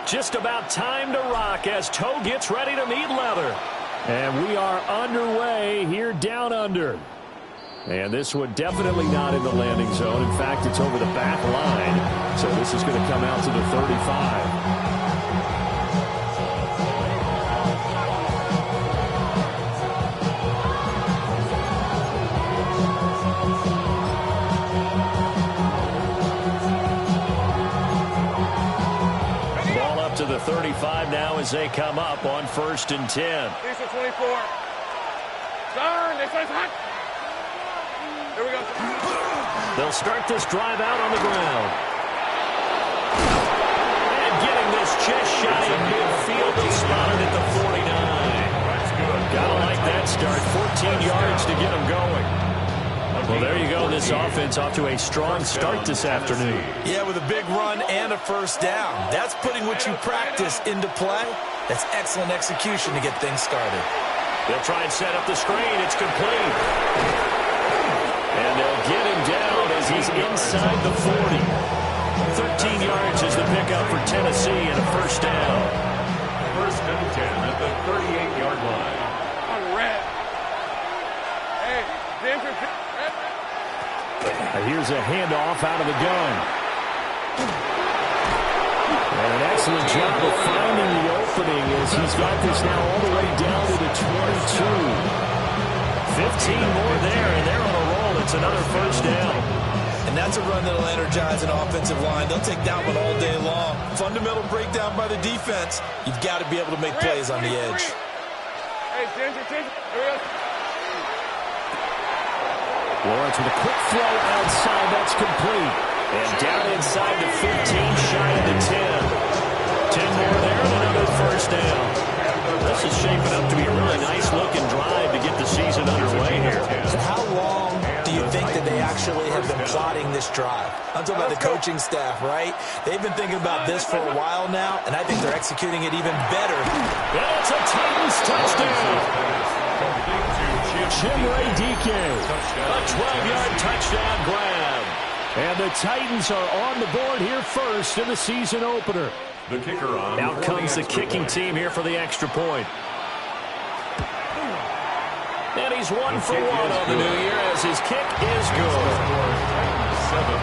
Just about time to rock as toe gets ready to meet leather. And we are underway here down under. And this one definitely not in the landing zone. In fact, it's over the back line. So this is going to come out to the 35. To the 35 now as they come up on 1st and 10. 24. Turn. Here we go. They'll start this drive out on the ground. And getting this just shy of midfield. They spotted at the 49. That's good. Gotta like that start. 14 yards to get them going. Well, there you go. This offense off to a strong start this afternoon. Yeah, with a big run and a first down. That's putting what you practice into play. That's excellent execution to get things started. They'll try and set up the screen. It's complete. And they'll get him down as he's inside the 40. 13 yards is the pickup for Tennessee and a first down. 1st and 10 at the 38-yard line. On red. Hey, Denver. Here's a handoff out of the gun. And an excellent job of finding the opening as he's got this now all the way down to the 22. 15 more there, and they're on a roll. It's another first down. And that's a run that'll energize an offensive line. They'll take that one all day long. Fundamental breakdown by the defense. You've got to be able to make plays on the edge. Hey, Denver. Here we go. Lawrence with a quick throw outside. That's complete. And down inside the 15, shy of the 10. 10 more there and another first down. This is shaping up to be a really nice-looking drive to get the season underway here. So how long do you think that they actually have been plotting this drive? I'm talking about the coaching staff, right? They've been thinking about this for a while now, and I think they're executing it even better. That's a Titans touchdown. Chimere Dike, a 12-yard touchdown grab. And the Titans are on the board here first in the season opener. The kicker on. Out comes the kicking team here for the extra point. And he's 1 for 1 on the new year as his kick is good. 7.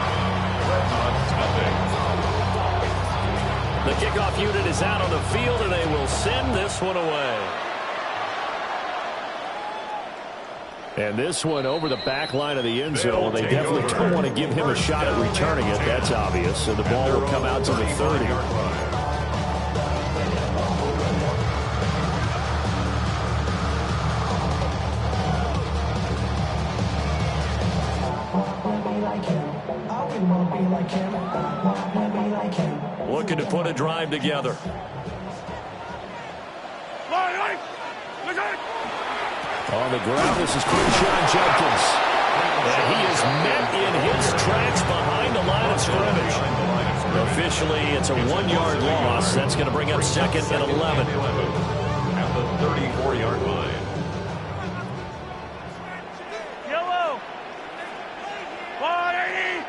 The kickoff unit is out on the field, and they will send this one away. And this one over the back line of the end zone. They definitely don't want to give him a shot at returning it. That's obvious. So the ball will come out to the 30. Looking to put a drive together. On the ground, this is Quinshon Judkins. And he is met in his tracks behind the line of scrimmage. Officially, it's a 1-yard loss. That's going to bring up 2nd and 11. At the 34-yard line. Yellow. 180.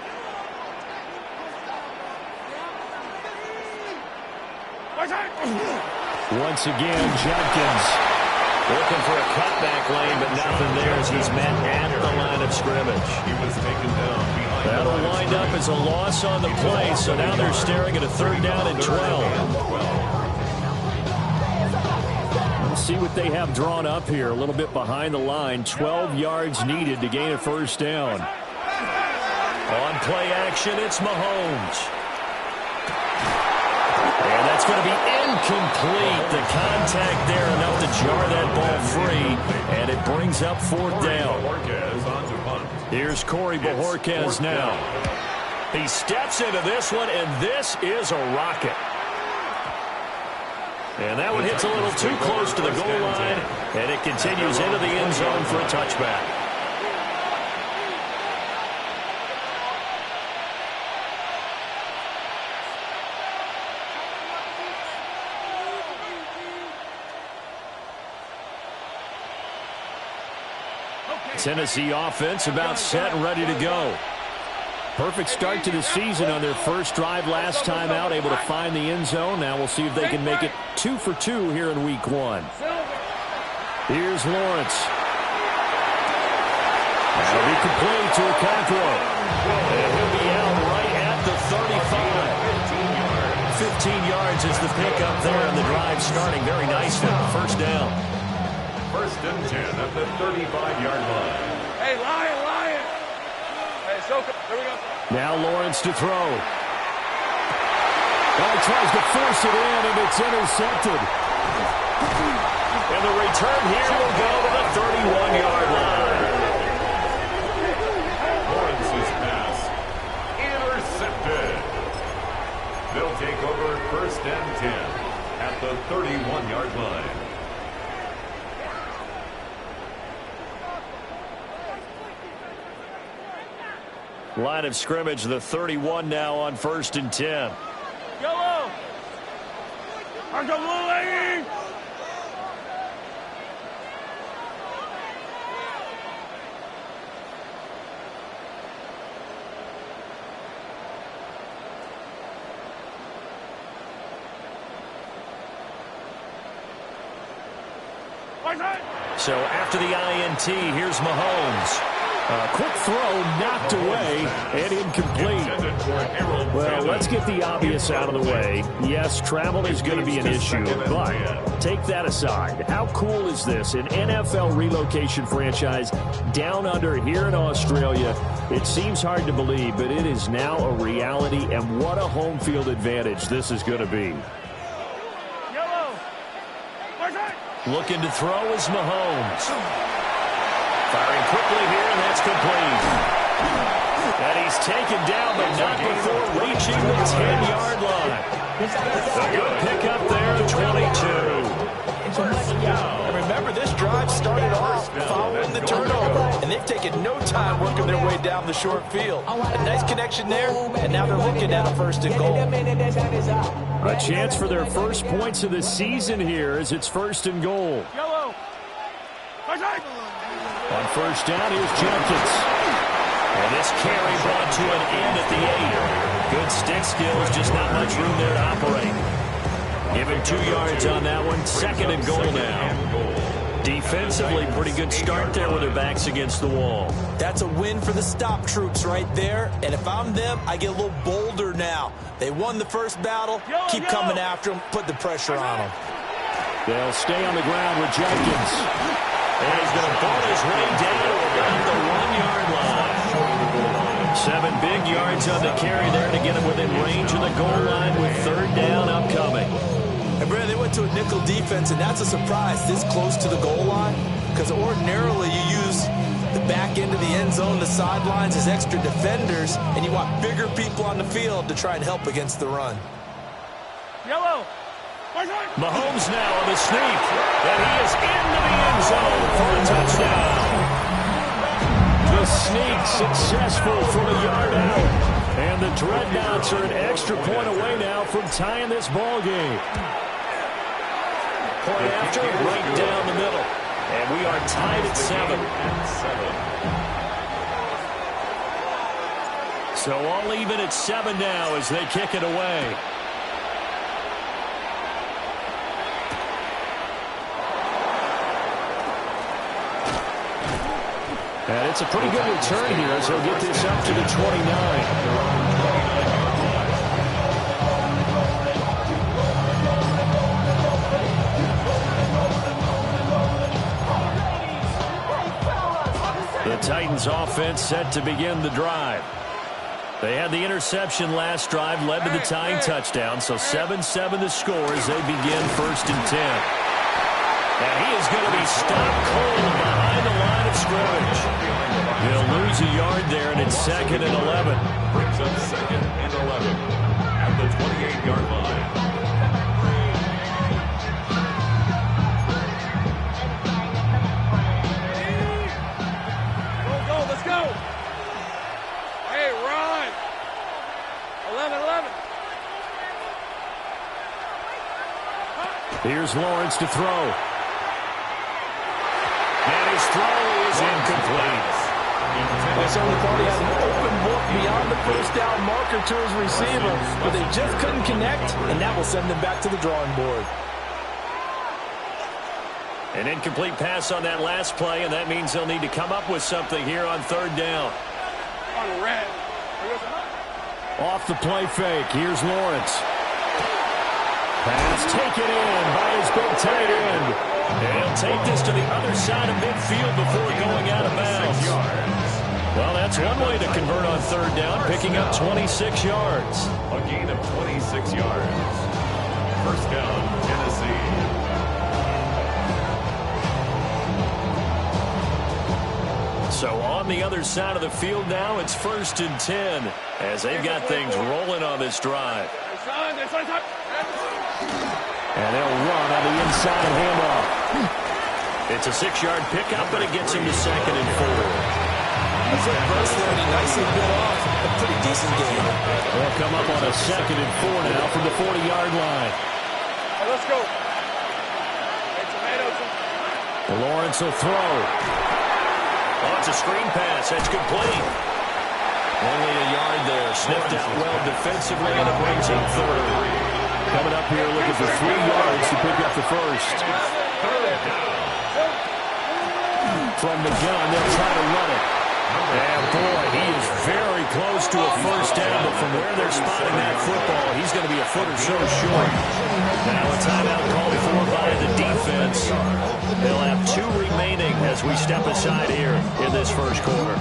Once again, Judkins looking for a cutback lane, but nothing there as he's met at the line of scrimmage. He was taken down behind. That'll wind up as a loss on the play, so now they're staring at a 3rd down and 12. We'll see what they have drawn up here. A little bit behind the line. 12 yards needed to gain a first down. On play action, it's Mahomes. And that's going to be incomplete. The contact there enough to jar that ball free, and it brings up 4th down. Here's Corey Bojorquez now. He steps into this one, and this is a rocket. And that one hits a little too close to the goal line, and it continues into the end zone for a touchback. Tennessee offense about set and ready to go. Perfect start to the season on their first drive last time out, able to find the end zone. Now we'll see if they can make it 2 for 2 here in week 1. Here's Lawrence. That'll be complete to Okonkwo. And he'll be out right at the 35. 15 yards is the pickup there, and the drive starting very nicely. First down. First and 10 at the 35-yard line. Hey, Lion. Hey, Soka, there we go. Now Lawrence to throw. Oh, he tries to force it in, and it's intercepted. And the return here will go to the 31-yard line. Lawrence's pass intercepted. They'll take over first and 10 at the 31-yard line. Line of scrimmage, the 31 now on first and 10. Yellow. Mark the blue lane. So after the INT, here's Mahomes. Quick throw, knocked away, and incomplete. Well, let's get the obvious out of the way. Yes, travel is going to be an issue, but take that aside. How cool is this? An NFL relocation franchise down under here in Australia. It seems hard to believe, but it is now a reality, and what a home field advantage this is going to be. Looking to throw is Mahomes. Firing quickly here, and that's complete. And he's taken down, but not before reaching the 10-yard line. A good pickup there at 22. And remember, this drive started off following the turnover, and they've taken no time working their way down the short field. A nice connection there, and now they're looking at a first and goal. A chance for their first points of the season here as it's first and goal. On first down, here's Jenkins. And this carry brought to an end at the 8. Good stick skills, just not much room there to operate. Give him 2 yards on that one. Second and goal now. Defensively, pretty good start there with their backs against the wall. That's a win for the stop troops right there. And if I'm them, I get a little bolder now. They won the first battle. Keep coming after them. Put the pressure on them. They'll stay on the ground with Jenkins. And he's going to ball his way down around the 1-yard line. 7 big yards on the carry there to get him within range of the goal line with third down upcoming. And Brandon, they went to a nickel defense, and that's a surprise this close to the goal line, because ordinarily you use the back end of the end zone, the sidelines as extra defenders, and you want bigger people on the field to try and help against the run. Yellow. Mahomes now on the sneak, and he is into the end zone for a touchdown. The sneak successful from a yard out, and the Dreadnoughts are an extra point away now from tying this ball game. Point after, right down the middle, and we are tied at 7. So all even at 7 now as they kick it away. And it's a pretty good return here as he'll get this up to the 29. The Titans offense set to begin the drive. They had the interception last drive, led to the tying touchdown, so 7-7 the score as they begin first and 10. And he is going to be stopped cold behind the line of scrimmage. He'll lose a yard there, and it's 2nd and 11. Brings up 2nd and 11 at the 28-yard line. Go, let's go. Hey, run. 11. Here's Lawrence to throw. And his throw is incomplete. I certainly thought he had an open book beyond the first down marker to his receiver, but they just couldn't connect, and that will send them back to the drawing board. An incomplete pass on that last play, and that means they'll need to come up with something here on third down. On the red. Off the play fake. Here's Lawrence. Pass taken in by his big tight end. And he'll take this to the other side of midfield before going out of bounds. Well, that's one way to convert on third down, picking up 26 yards. A gain of 26 yards. First down, Tennessee. So on the other side of the field now, it's 1st and 10 as they've got things rolling on this drive. And they'll run on the inside handoff. It's a 6-yard pickup, but it gets him to 2nd and 4. That's it, first there, and he nicely bit off a pretty decent game. They'll come up on a 2nd and 4 now from the 40-yard line. Hey, let's go. Hey, tomatoes. Lawrence will throw. Oh, it's a screen pass. That's complete. Only a yard there. Sniffed out well defensively, and it brings him third. Coming up here looking for 3 yards to pick up the first. From the gun, they'll try to run it. And boy, he is very close to a first down, but from where they're spotting that football, he's going to be a foot or so short. Now a timeout called for by the defense. They'll have 2 remaining as we step aside here in this first quarter.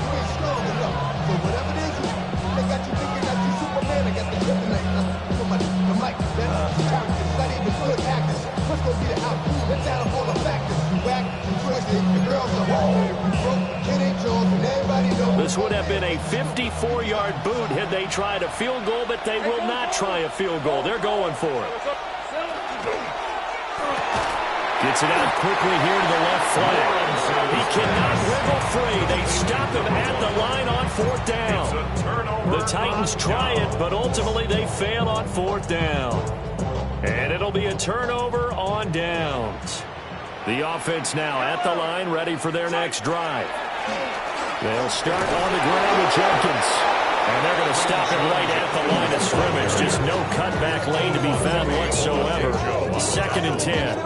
This would have been a 54-yard boot had they tried a field goal, but they will not try a field goal. They're going for it. Gets it out quickly here to the left flank. He cannot wiggle free. They stop him at the line on 4th down. The Titans try it, but ultimately they fail on 4th down. And it'll be a turnover on downs. The offense now at the line, ready for their next drive. They'll start on the ground with Jenkins. And they're going to stop it right at the line of scrimmage. Just no cutback lane to be found whatsoever. 2nd and 10.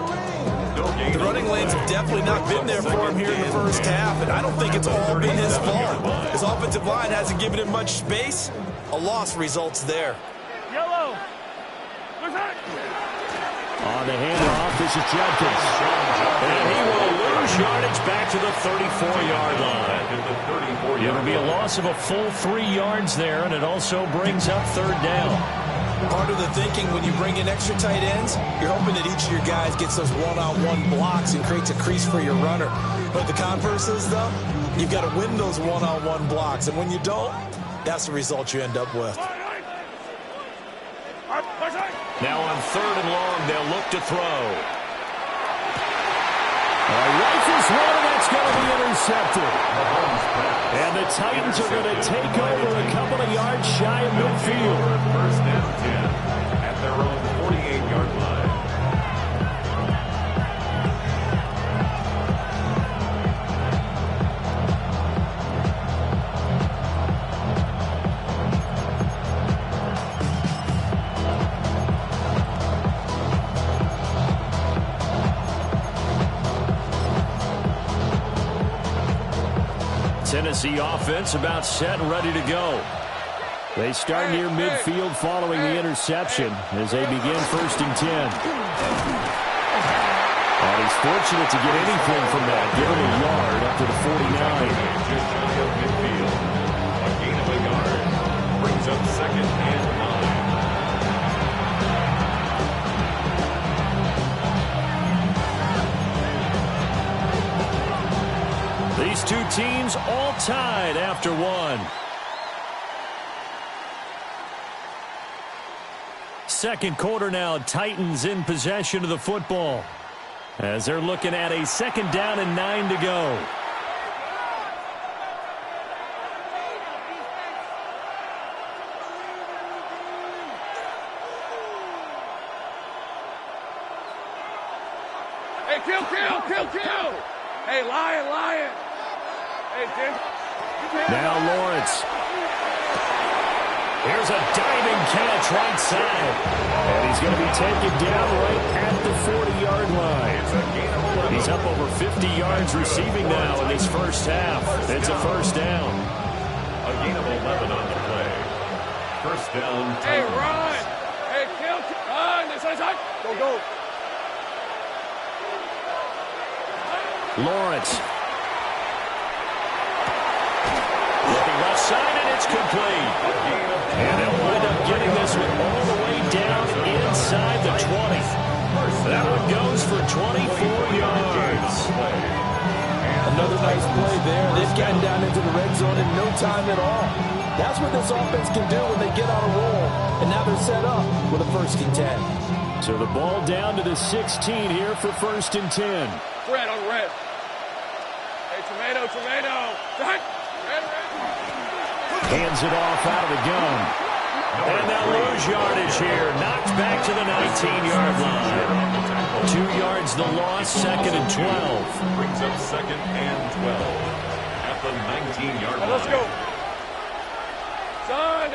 The running lanes have definitely not been there for him here in the first half, and I don't think it's all been his fault. His offensive line hasn't given him much space. A loss results there. Yellow. On the handoff, this is Jenkins. And he will lose yardage back to the 34-yard line. It'll be a loss of a full 3 yards there, and it also brings up 3rd down. Part of the thinking when you bring in extra tight ends, you're hoping that each of your guys gets those one-on-one blocks and creates a crease for your runner. But the converse is, though, you've got to win those one-on-one blocks, and when you don't, that's the result you end up with. Now on 3rd and long, they'll look to throw. Rifles one, and that's going to be intercepted. And the Titans are going to take over a couple of yards shy of midfield. First down 10 at their own 48-yard line. Tennessee offense about set and ready to go. They start near midfield following the interception as they begin 1st and 10. And he's fortunate to get anything from that, given a yard up to the 49. Just shy of midfield. A gain of a yard brings up 2nd and 9. These two teams all tied after one. Second quarter now, Titans in possession of the football as they're looking at a 2nd down and 9 to go. Hey, kill. Hey, lion. Hey, Jim. Now Lawrence. Here's a diving catch right side. And he's going to be taken down right at the 40-yard line. He's up over 50 yards receiving now in this first half. It's a first down. A gain of 11 on the play. First down. Hey, run! Hey, kill! Run! Go, go! Lawrence. Looking left side, and it's complete. And they'll wind up getting this one all the way down inside the 20. That one goes for 24 yards. Another nice play there. They've gotten down into the red zone in no time at all. That's what this offense can do when they get on a roll. And now they're set up with a 1st and 10. So the ball down to the 16 here for 1st and 10. Red on red. Hey, tomato. Red. Hands it off out of the gun. And they'll lose yardage here. Knocked back to the 19-yard line. 2 yards the loss, 2nd and 12. Brings up 2nd and 12 at the 19-yard line. Let's go. Son,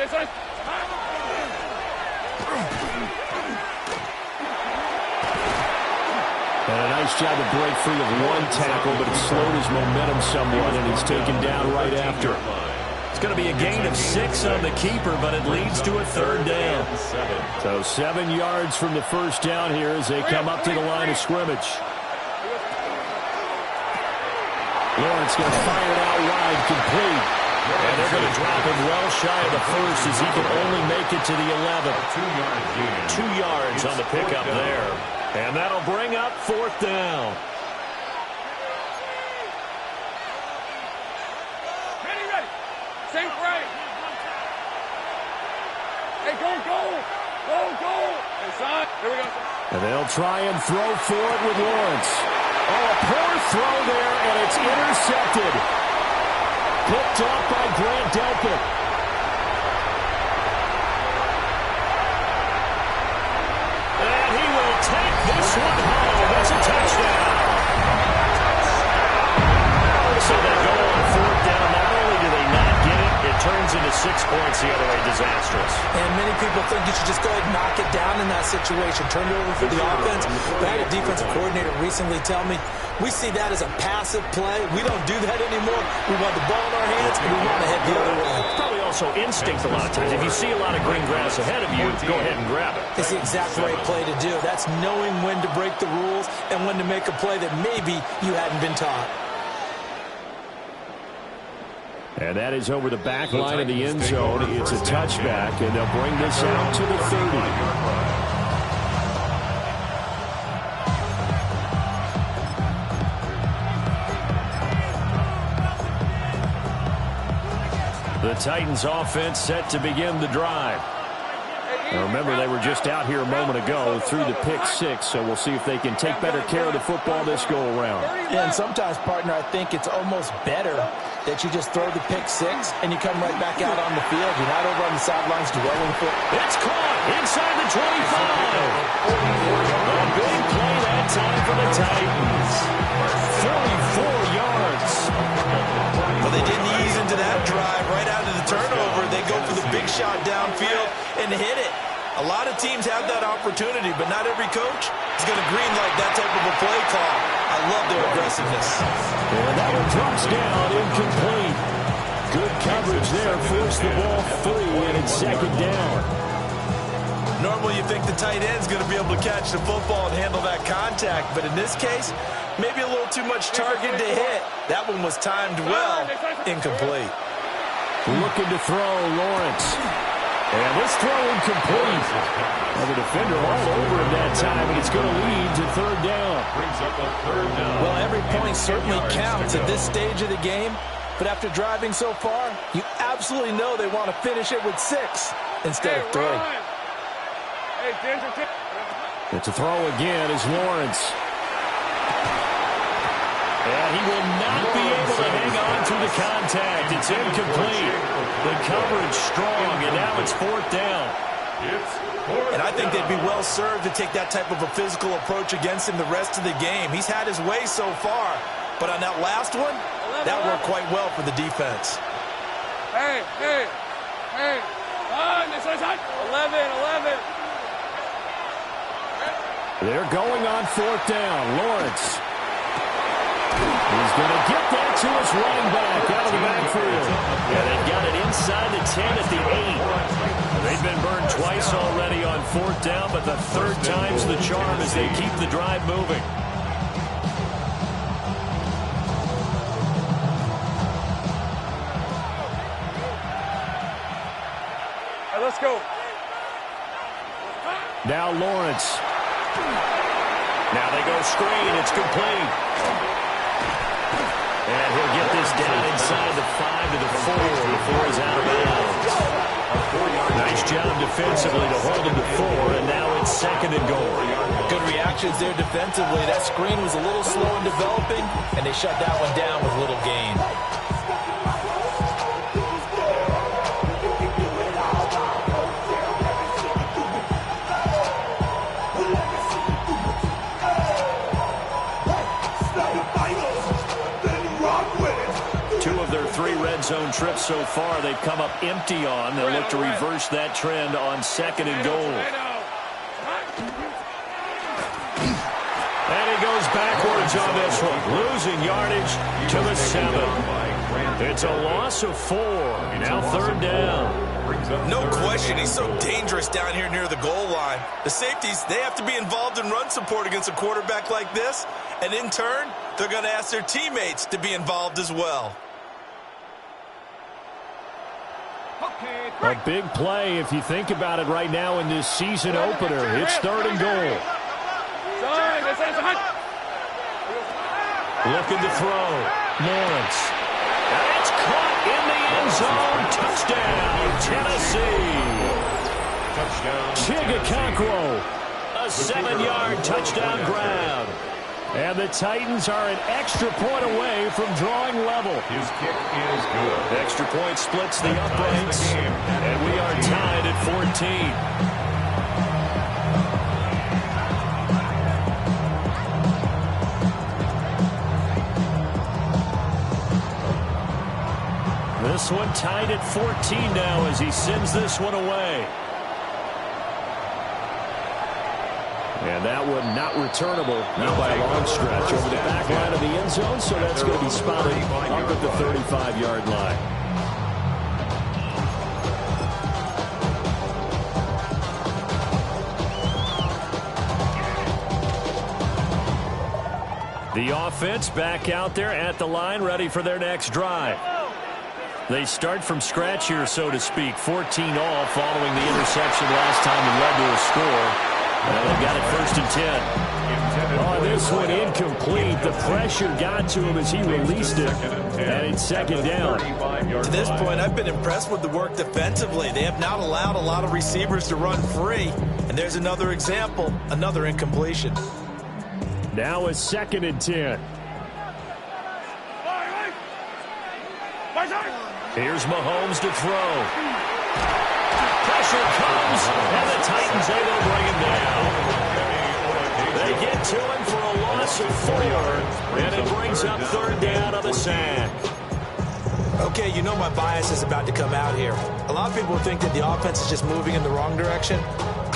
And a nice job to break free of one tackle, but it slowed his momentum somewhat, and he's taken down right after. It's going to be a gain of 6 on the keeper, but it leads to a 3rd down. So 7 yards from the first down here as they come up to the line of scrimmage. Lawrence going to fire it out wide, complete. And they're going to drop him well shy of the first as he can only make it to the 11. 2 yards on the pickup there. And that'll bring up 4th down. Ready. Sink right. Hey, go. Hey, son. Here we go. And they'll try and throw for it with Lawrence. Oh, a poor throw there, and it's intercepted. Picked off by Grant Delpit. And he will take this one home. That's a touchdown. So they go on 4th down. Not only do they not get it, it turns into 6 points the other way. Disastrous. And many people think you should just go ahead and knock it down in that situation. Turn it over for the offense. But I had a defensive coordinator recently tell me, we see that as a passive play. We don't do that anymore. We want the ball in our hands, and we want to head the other way. Probably also instinct a lot of times. If you see a lot of green grass ahead of you, go ahead and grab it. It's the exact right play to do. That's knowing when to break the rules and when to make a play that maybe you hadn't been taught. And that is over the back line of the end zone. It's a touchback, and they'll bring this out to the 30. The Titans offense set to begin the drive. Now remember, they were just out here a moment ago through the pick 6, so we'll see if they can take better care of the football this go-around. And sometimes, partner, I think it's almost better that you just throw the pick 6 and you come right back out on the field. You're not over on the sidelines dwelling for it. It's caught inside the 25. A big play that time for the Titans. 44 yards. Well, they didn't ease into that drive right out of the turnover. They go for the big shot downfield and hit it. A lot of teams have that opportunity, but not every coach is going to greenlight that type of a play call. I love their aggressiveness. And that one drops down, incomplete. Good coverage there, forced the ball free, and it's 2nd down. Normally you think the tight end's going to be able to catch the football and handle that contact, but in this case, maybe a little too much target to hit. That one was timed well, incomplete. Looking to throw, Lawrence. And this throw incomplete. And the defender all over him that time, and it's going to lead to 3rd down. Brings up a 3rd down. Well, every point certainly counts at this stage of the game, but after driving so far, you absolutely know they want to finish it with 6 instead of 3. Hey, Ginger. It's a throw again is Lawrence. And he will not be able to hang on to the contact. It's incomplete. The coverage strong, and now it's 4th down. And I think they'd be well served to take that type of a physical approach against him the rest of the game. He's had his way so far, but on that last one, that worked quite well for the defense. Hey. This is 11. They're going on fourth down. Lawrence. He's going to get that to his running back out of the backfield. Yeah, they've got it inside the 10 at the 8. They've been burned twice already on fourth down, but the third time's the charm as they keep the drive moving. All right, let's go. Now Lawrence. Now they go screen. It's complete. And he'll get this down inside the 5 to the 4 before he's out of bounds. Nice job defensively to hold him to 4, and now it's second and goal. Good reactions there defensively. That screen was a little slow in developing, and they shut that one down with little gain. Their 3 red zone trips so far, they've come up empty on. They'll look to reverse that trend on second and goal. And he goes backwards on this one, losing yardage to the 7. It's a loss of 4. Now third down. No question, he's so dangerous down here near the goal line. The safeties, they have to be involved in run support against a quarterback like this. And in turn, they're going to ask their teammates to be involved as well. A big play if you think about it right now in this season opener. It's third and goal. Looking to throw. Lawrence. And it's caught in the end zone. Touchdown, Tennessee. Chigakonkwo. A 7-yard touchdown grab. And the Titans are an extra point away from drawing level. His kick is good. Extra point splits the uprights, and we are tied at 14. This one tied at 14 now as he sends this one away. And that one not returnable, not by a long stretch, over the back line of the end zone, so that's going to be spotted up at the 35-yard line. The offense back out there at the line, ready for their next drive. They start from scratch here, so to speak, 14 all following the interception last time and led to a score. Well, they've got it first and 10. Oh, this one incomplete. The pressure got to him as he released it, and it's second down. To this point, I've been impressed with the work defensively. They have not allowed a lot of receivers to run free. And there's another example, another incompletion. Now a second and 10. Here's Mahomes to throw. Pressure comes, and the Titans able to bring him down. They get to him for a loss of 4, and it brings up third down on the sack. Okay, you know my bias is about to come out here. A lot of people think that the offense is just moving in the wrong direction.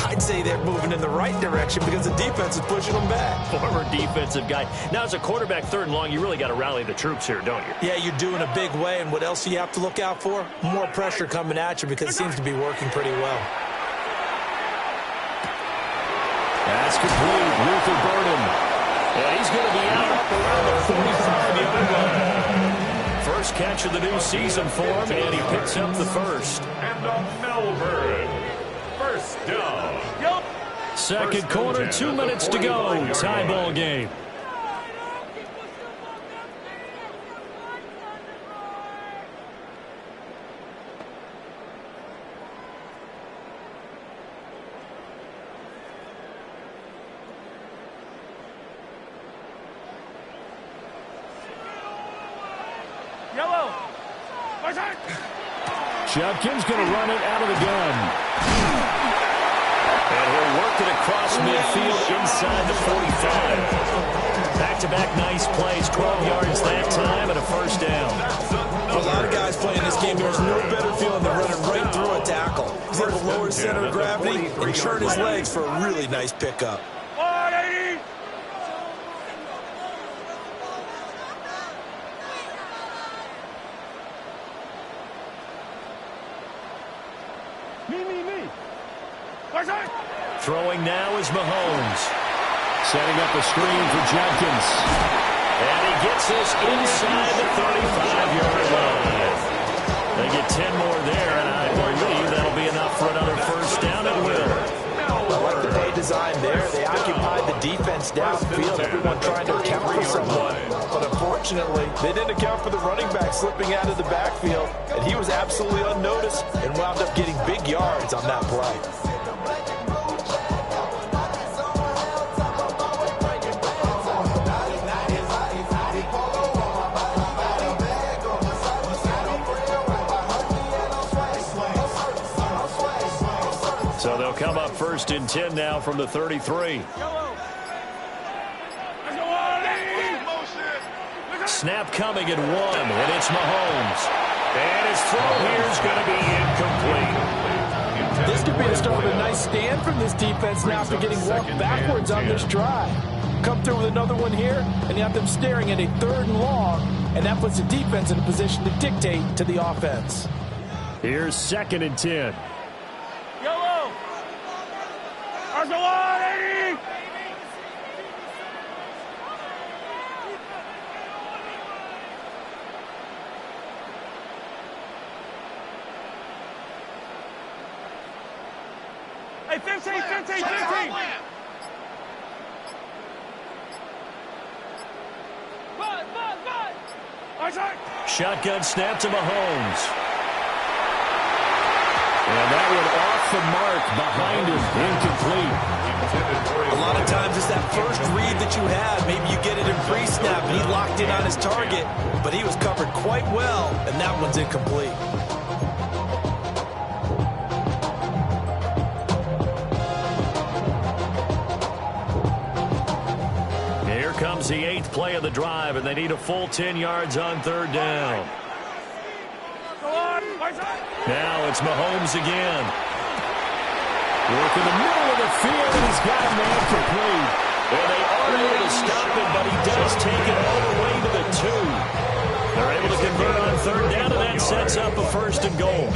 I'd say they're moving in the right direction because the defense is pushing them back. Former defensive guy. Now, as a quarterback, third and long, you really got to rally the troops here, don't you? Yeah, you do in a big way. And what else do you have to look out for? More pressure coming at you because it seems to be working pretty well. That's complete. Luther Burden. And he's going to be out up around the 45-yard line. First catch of the new season for him, and he picks up the first. And a Melbourne first down. Second quarter, 2 minutes to go. Tie ball game. Yellow. Judkins going to run it out of the gun. And he'll work it across midfield inside the 45. Back-to-back nice plays, 12 yards that time and a first down. For a lot of guys playing this game, there's no better center of gravity and turn his legs for a really nice pickup. Throwing now is Mahomes. Setting up a screen for Jenkins. And he gets this inside the 35-yard line. They get 10 more there, and I believe that'll be enough for another first down at will. I like the play design there. They occupied the defense downfield, everyone trying to account for someone. But unfortunately, they didn't account for the running back slipping out of the backfield, and he was absolutely unnoticed and wound up getting big yards on that play. So they'll come up first and 10 now from the 33. Snap coming at 1, and it's Mahomes. And his throw here is going to be incomplete. This could be the start of a nice stand from this defense now after getting walked backwards on this drive. Come through with another one here, and you have them staring at a 3rd and long, and that puts the defense in a position to dictate to the offense. Here's 2nd and 10. Hey, 15. Shotgun snap to Mahomes. And that one off the mark behind him, incomplete. A lot of times it's that first read that you have. Maybe you get it in pre-snap and he locked in on his target, but he was covered quite well, and that one's incomplete. Here comes the 8th play of the drive, and they need a full 10 yards on 3rd down. Now it's Mahomes again. Work in the middle of the field, and he's got a man complete. And they are able to stop him, but he does take it all the way to the 2. They're able to convert on 3rd down, and that sets up a 1st and goal.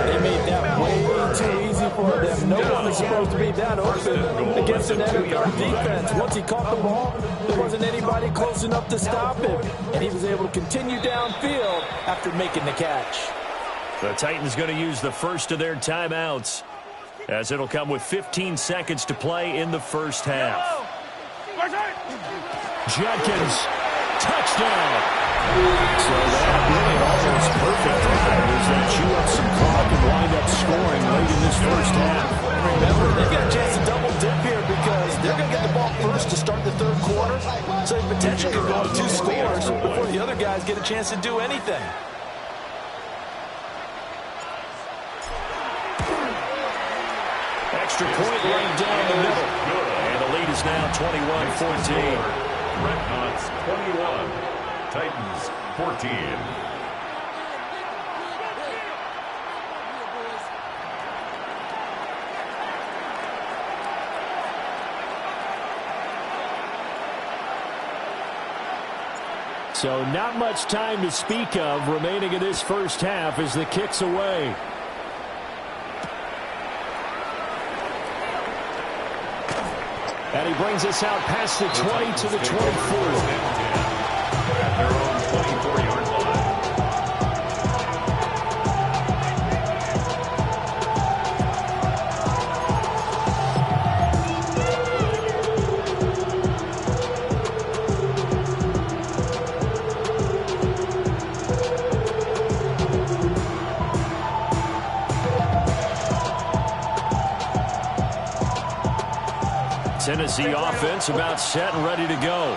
They made that way too easy for them. No one is supposed to be that open against an NFL defense. Once he caught the ball, there wasn't anybody close enough to stop him, and he was able to continue downfield after making the catch. The Titans going to use the first of their timeouts, as it'll come with 15 seconds to play in the first half. Jenkins, touchdown. So that really almost perfect as they chew up some clock and wind up scoring late in this first half. Remember, they've got a chance to double dip here because they're going to get the ball first to start the 3rd quarter, so they potentially could go up 2 scores before the other guys get a chance to do anything. Extra point right down the middle. And the lead is now 21-14. Dreadnoughts 21, Titans 14. So not much time to speak of remaining in this first half as the kick's away. And he brings us out past the 20 to the 24. At their own 24-yard line. Tennessee offense about set and ready to go.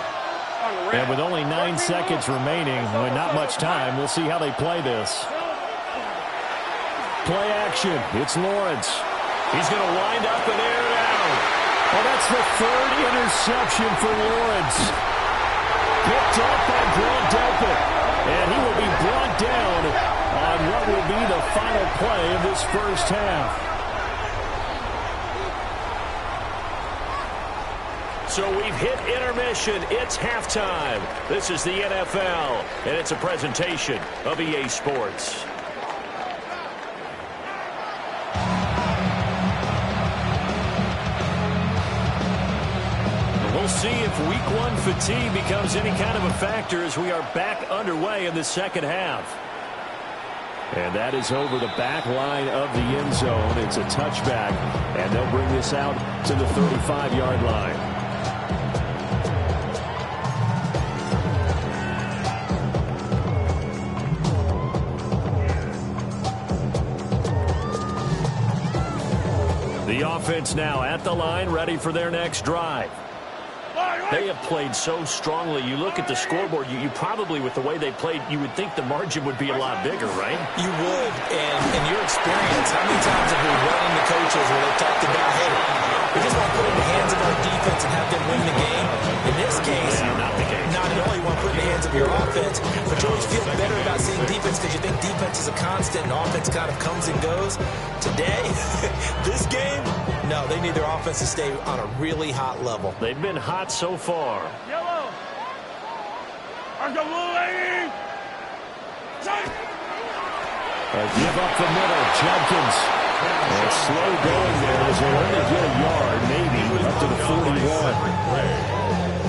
And with only 9 seconds remaining, with not much time, we'll see how they play this. Play action. It's Lawrence. He's going to wind up and air it out. Oh, that's the 3rd interception for Lawrence. Picked up by Grant Delpit. And he will be brought down on what will be the final play of this first half. So we've hit intermission. It's halftime. This is the NFL, and it's a presentation of EA Sports. We'll see if Week 1 fatigue becomes any kind of a factor as we are back underway in the second half. And that is over the back line of the end zone. It's a touchback, and they'll bring this out to the 35-yard line. The offense now at the line, ready for their next drive. They have played so strongly. You look at the scoreboard, you probably, with the way they played, you would think the margin would be a lot bigger, right? You would. And in your experience, how many times have we run into coaches where they've talked about, hey, we just want to put it in the hands of our defense and have them win the game? In this case, not the case. Not at all. You want to put it in the hands of your offense, but you always feel better about seeing defense because you think defense is a constant and offense kind of comes and goes. Today, this game, no, they need their offense to stay on a really hot level. They've been hot so far. Yellow. Are the blue lady? A give up the middle. Jenkins. And slow going there as they only get a yard, maybe, up to the 41.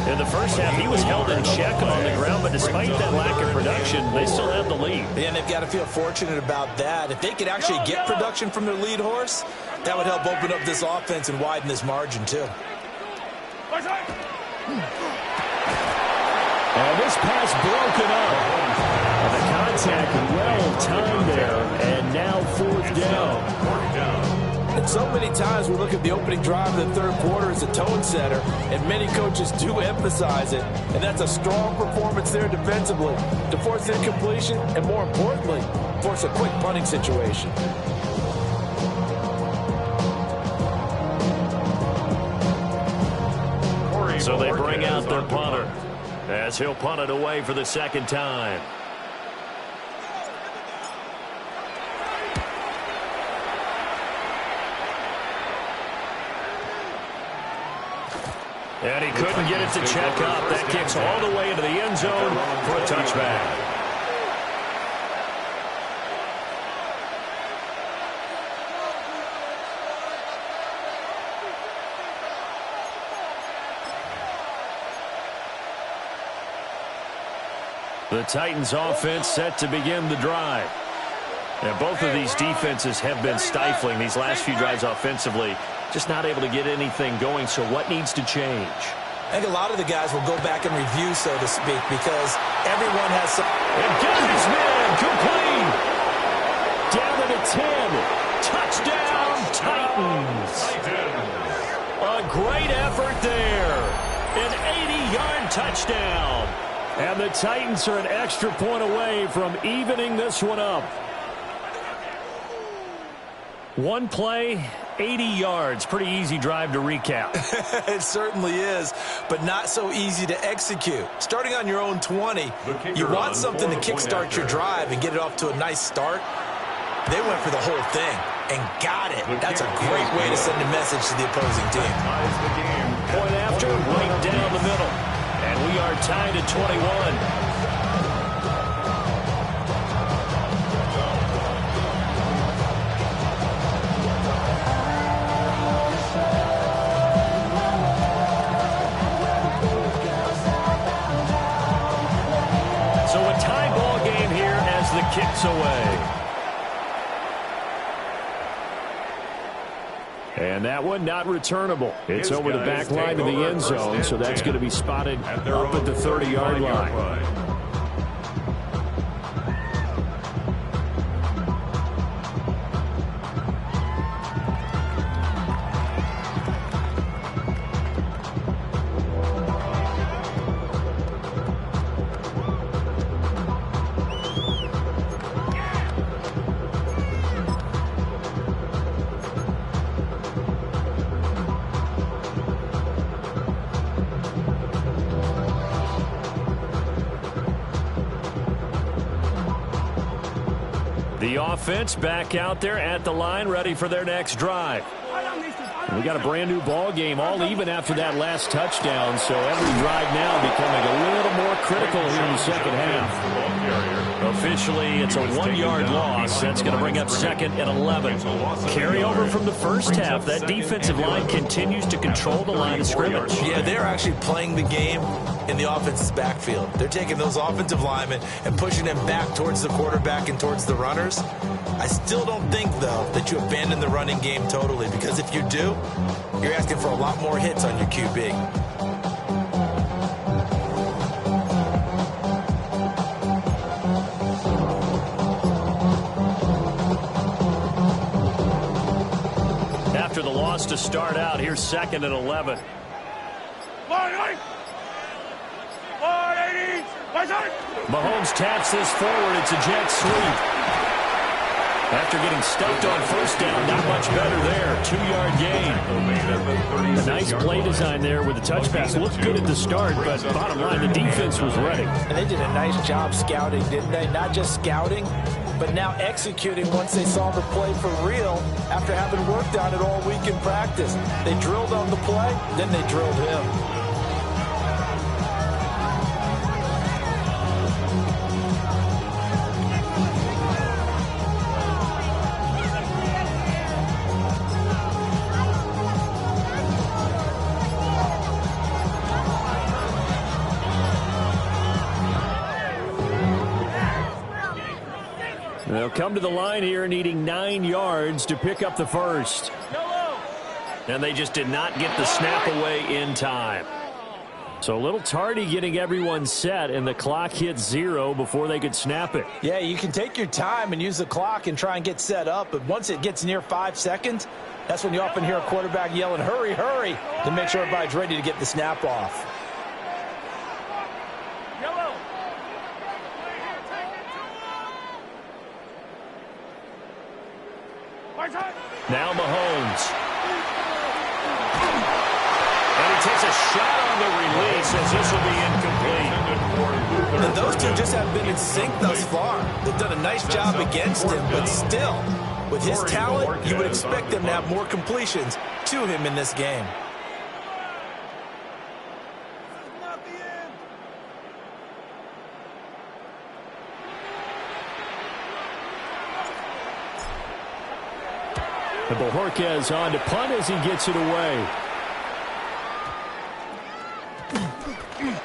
In the first half, he was held in check on the ground, but despite that lack of production, they still have the lead. And they've got to feel fortunate about that. If they could actually get production from their lead horse, that would help open up this offense and widen this margin, too. And this pass broken up. And the contact well timed there, and now fourth down. And so many times we look at the opening drive of the third quarter as a tone setter, and many coaches do emphasize it. And that's a strong performance there defensively to force incompletion and, more importantly, force a quick punting situation. So they bring out their punter as he'll punt it away for the second time. And he couldn't get it to check up. That kicks all the way into the end zone for a touchback. The Titans offense set to begin the drive. And both of these defenses have been stifling these last few drives offensively. Just not able to get anything going, so what needs to change? I think a lot of the guys will go back and review, so to speak, because everyone has some... And got his man complete! Down to the 10. Touchdown, Titans! A great effort there. An 80-yard touchdown. And the Titans are an extra point away from evening this one up. One play, 80 yards. Pretty easy drive to recap. It certainly is, but not so easy to execute. Starting on your own 20, you want something to kickstart your drive and get it off to a nice start. They went for the whole thing and got it. That's a great way to send a message to the opposing team. Point after, right down the middle. And we are tied at 21. Kicks away. And that one not returnable. It's over the back line to the end zone, so that's going to be spotted up at the 30-yard line. The offense back out there at the line, ready for their next drive. We got a brand new ball game, all even after that last touchdown. So every drive now becoming a little more critical here in the second half. Officially, it's a 1-yard loss. That's going to bring up second and 11. Carry over from the first half. That defensive line continues to control the line of scrimmage. Yeah, they're actually playing the game in the offense's backfield. They're taking those offensive linemen and pushing them back towards the quarterback and towards the runners. I still don't think, though, that you abandon the running game totally, because if you do, you're asking for a lot more hits on your QB. After the loss to start out, here's second and 11. Mahomes taps this forward. It's a jet sweep. After getting stuffed on first down, not much better there. 2-yard gain. A nice play design there with the touch pass. Looked good at the start, but bottom line, the defense was ready. And they did a nice job scouting, didn't they? Not just scouting, but now executing once they saw the play for real after having worked on it all week in practice. They drilled on the play, then they drilled him. They'll come to the line here needing 9 yards to pick up the first. And they just did not get the snap away in time. So a little tardy getting everyone set, and the clock hit 0 before they could snap it. Yeah, you can take your time and use the clock and try and get set up, but once it gets near 5 seconds, that's when you often hear a quarterback yelling, hurry, hurry, to make sure everybody's ready to get the snap off. Now Mahomes. And he takes a shot on the release as this will be incomplete. And those two just haven't been in sync thus far. They've done a nice job against him, but still, with his talent, you would expect them to have more completions to him in this game. And Bojorquez on to punt as he gets it away.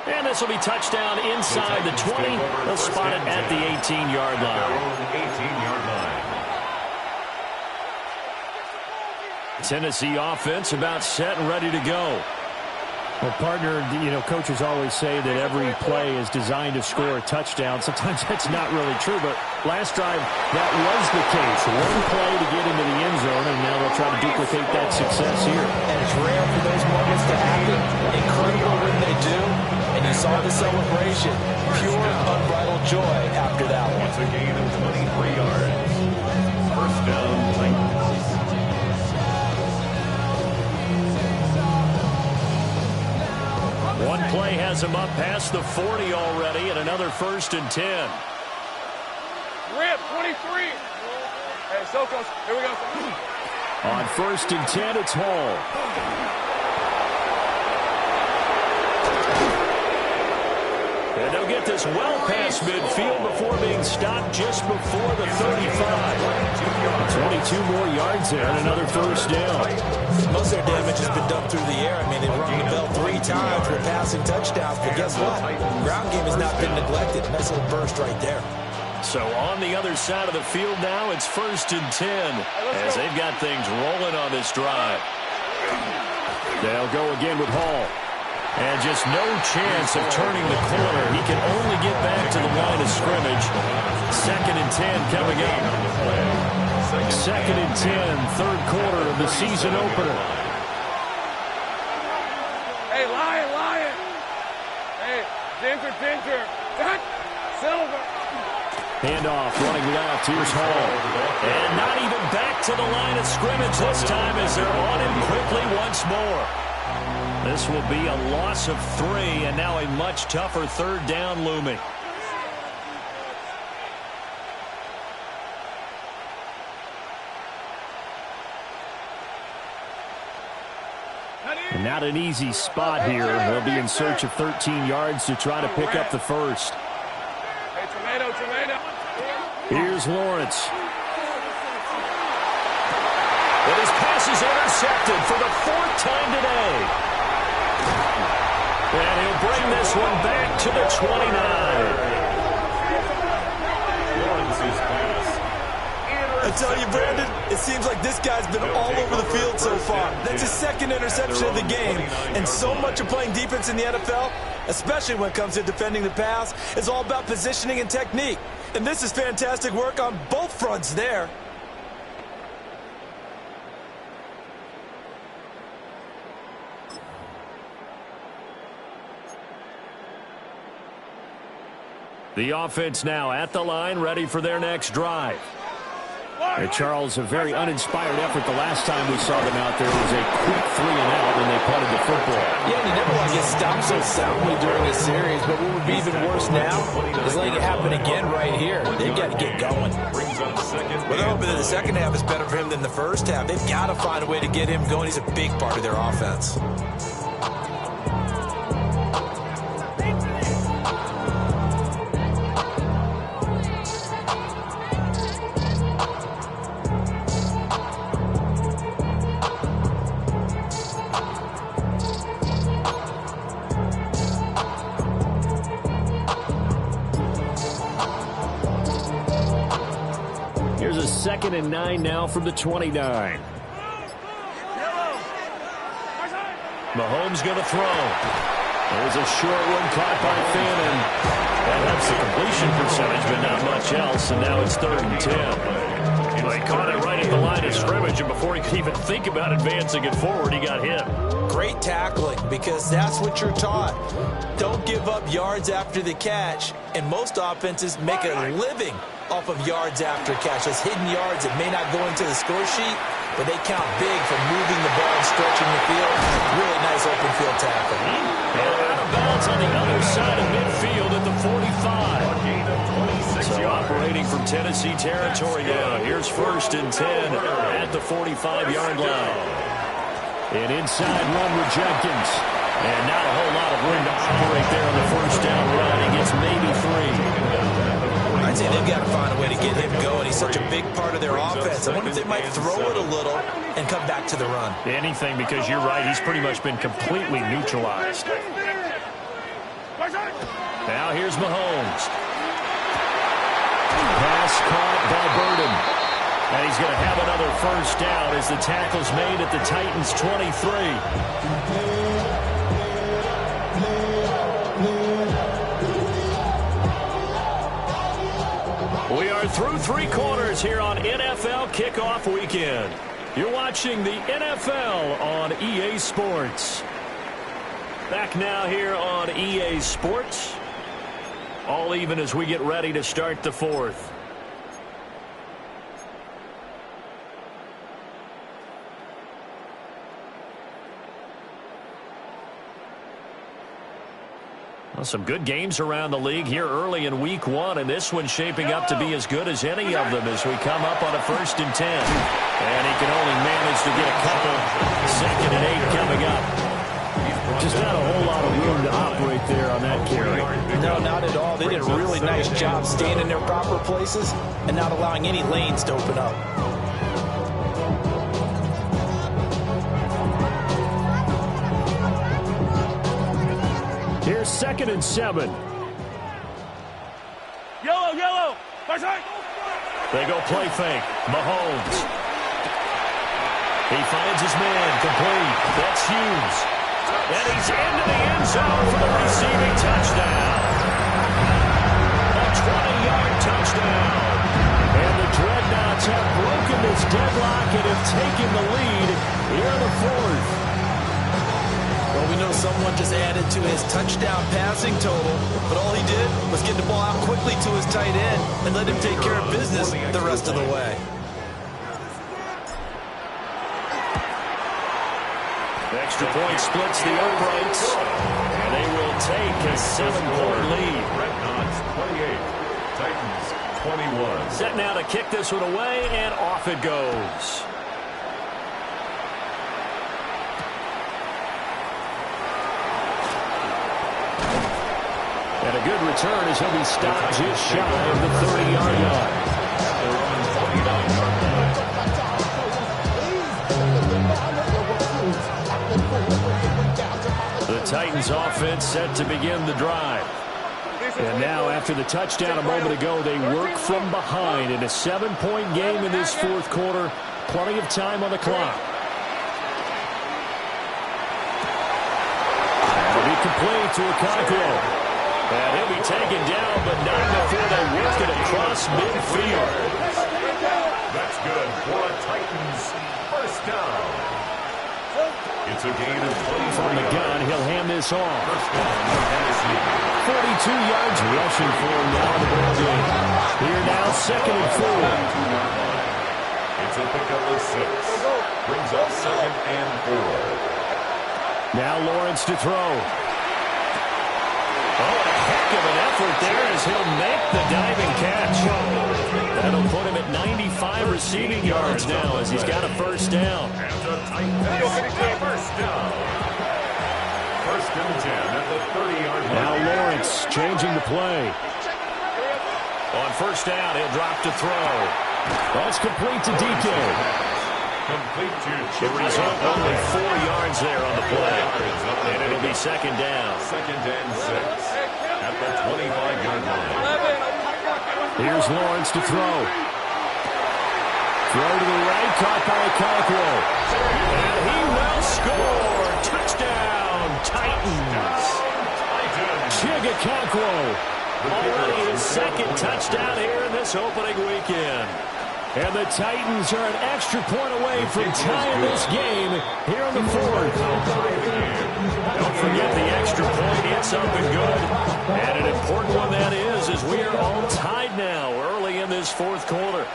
And this will be touchdown inside the 20. They'll spot it at the 18-yard line. 18-yard line. Tennessee offense about set and ready to go. Well, partner, coaches always say that every play is designed to score a touchdown. Sometimes that's not really true, but last drive, that was the case. One play to get into the end zone, and now they'll try to duplicate that success here. And it's rare for those moments to happen. Incredible when they do. And you saw the celebration. Pure, unbridled joy after that one. It's a gain of 23 yards. First down, Titans. One play has him up past the 40 already, and another 1st and 10. Rip, 23. Hey, Sokos, here we go. On 1st and 10, it's Hall. And they'll get this well past midfield before being stopped just before the 35. 22 more yards there and another 1st down. Most of their damage has been done through the air. I mean, they've rung the bell 3 times for passing touchdowns, but guess what? Ground game has not been neglected. Nice little burst right there. So on the other side of the field now, it's 1st and 10 as they've got things rolling on this drive. They'll go again with Hall. And just no chance of turning the corner. He can only get back to the line of scrimmage. 2nd and 10 coming up. 2nd and 10, 3rd quarter of the season opener. Hey, Lion. Hey, Ginger. Silver. Handoff running left. Here's Hall. And not even back to the line of scrimmage this time as they're on him quickly once more. This will be a loss of 3, and now a much tougher 3rd down looming. Not an easy spot here. They'll be in search of 13 yards to try to pick up the first. Hey, tomato. Here's Lawrence. But his pass is intercepted for the 4th time today. And he'll bring this one back to the 29. Lawrence's pass. I tell you, Brandon, it seems like this guy's been all over the field so far. That's his 2nd interception of the game. And so much of playing defense in the NFL, especially when it comes to defending the pass, is all about positioning and technique. And this is fantastic work on both fronts there. The offense now at the line, ready for their next drive. And Charles, a very uninspired effort the last time we saw them out there. It was a quick 3-and-out when they punted the football. Yeah, and you never want to get stopped so soundly during a series, but what would be even worse now is letting it happen again right here. They've got to get going. Well, they're hoping that the second half is better for him than the first half. They've got to find a way to get him going. He's a big part of their offense. Here's a 2nd and 9 now from the 29. Mahomes going to throw. There's a short one caught by Fannin. That helps the completion percentage, but not much else, and now it's 3rd and 10. Well, he caught it right at the line of scrimmage, and before he could even think about advancing it forward, he got hit. Great tackling, because that's what you're taught. Don't give up yards after the catch, and most offenses make a living off of yards after catch. Those hidden yards that may not go into the score sheet, but they count big for moving the ball and stretching the field. Really nice open field tackle. And out of bounds on the other side of midfield at the 45. So operating from Tennessee territory now. Here's 1st and 10 at the 45-yard line. An inside run with Jenkins. And not a whole lot of room to operate there on the 1st down run. He gets maybe 3. I'd say they've got to find a way to get him going. He's such a big part of their offense. I wonder if they might throw it a little and come back to the run. Anything, because you're right. He's pretty much been completely neutralized. Now here's Mahomes. Pass caught by Burden. And he's going to have another 1st down as the tackle's made at the Titans' 23. We are through 3 quarters here on NFL Kickoff Weekend. You're watching the NFL on EA Sports. Back now here on EA Sports. All even as we get ready to start the 4th. Well, some good games around the league here early in week 1, and this one's shaping up to be as good as any of them as we come up on a 1st and 10. And he can only manage to get a couple. 2nd and 8 coming up. Just not a whole lot of room to operate there on that carry. No, not at all. They did a really nice job staying in their proper places and not allowing any lanes to open up. Here's 2nd and 7. Yellow. They go play fake. Mahomes. He finds his man complete. That's Hughes. And he's into the end zone for the receiving touchdown. A 20-yard touchdown. And the Dreadnoughts have broken this deadlock and have taken the lead here in the 4th. Well, we know someone just added to his touchdown passing total, but all he did was get the ball out quickly to his tight end and let him take care of business the rest of the way. The extra point splits the uprights, and they will take a 7-point lead. Dreadnoughts 28, Titans 21. Set now to kick this one away, and off it goes. And a good return as he'll be stopped just shy of the 30-yard line. The Titans offense set to begin the drive. And now, after the touchdown a moment ago, they work from behind in a 7-point game in this fourth quarter. Plenty of time on the clock. It'll be complete to Okonkwo. And he'll be taken down, but not before they work it across midfield. That's good for a Titans first down. It's a gain of 20 from the gun. He'll hand this off. First down, Tennessee. 42 yards rushing for him now in the ball game. Here now, 2nd and 4. It's a pickup of 6. Brings up 2nd and 4. Now Lawrence to throw. Oh, a heck of an effort there as he'll make the diving catch. That'll put him at 95 receiving yards now as he's got a first down. And the Titans first down. First and 10 at the 30-yard line. Now Lawrence changing the play. On first down, he'll drop to throw. That's complete to DK. Complete to The result, only 4 yards there on the play. And it'll be 2nd down. 2nd and 6 at the 25-yard line. Here's Lawrence to throw. Throw to the right, caught by Okonkwo. And he will score. Touchdown, Titans. Chig Okonkwo. Already his 2nd touchdown here in this opening weekend. And the Titans are an extra point away from tying this game here in the 4th. Don't forget the extra point. It's up and good. And an important one that is, as we are all tied now early in this 4th quarter.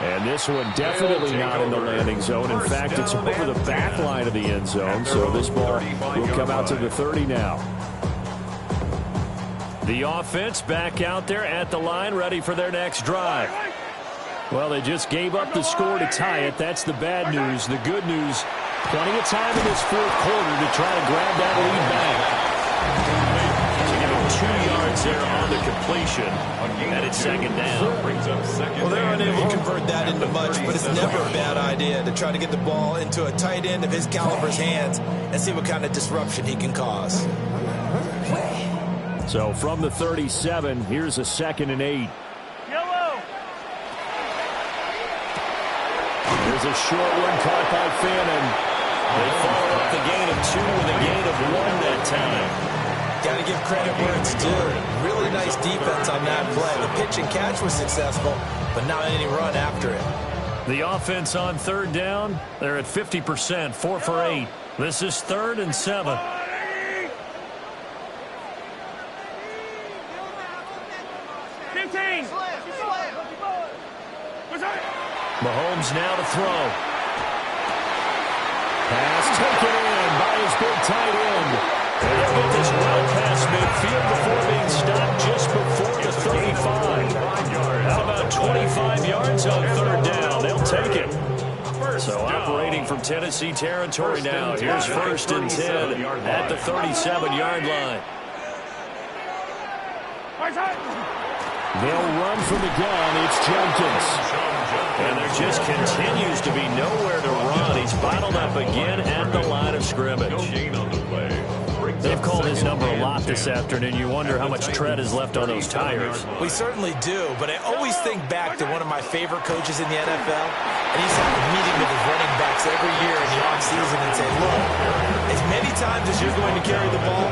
And this one definitely not in the landing zone. In fact, it's over the back line of the end zone. So this ball will come out to the 30 now. The offense back out there at the line, ready for their next drive. Well, they just gave up the score to tie it. That's the bad news. The good news, plenty of time in this 4th quarter to try to grab that lead back. To give him 2 yards there on the completion, and it's 2nd down. Well, they're unable to convert that into much, but it's never a bad idea to try to get the ball into a tight end of his caliber's hands and see what kind of disruption he can cause. So from the 37, here's a 2nd and 8. There's a short one caught by Fannin. They follow up the gain of 2 with a gain of 1 that time. Got to give credit where it's due. Really nice defense on that play. The pitch and catch was successful, but not any run after it. The offense on 3rd down, they're at 50%, 4 for 8. This is 3rd and 7. Mahomes now to throw. Pass taken in by his big tight end. And he'll get this well past midfield before being stopped just before the 35. How about 25 yards on 3rd down? They'll take it. So operating from Tennessee territory now. Here's 1st and 10 at the 37-yard line. They'll run from the gun. It's Jenkins. And there just continues to be nowhere to run. He's bottled up again at the line of scrimmage. They've called his number a lot this afternoon. You wonder how much tread is left on those tires. We certainly do, but I always think back to one of my favorite coaches in the NFL, and he's had a meeting with his running backs every year in the offseason and say, look, as many times as you're going to carry the ball,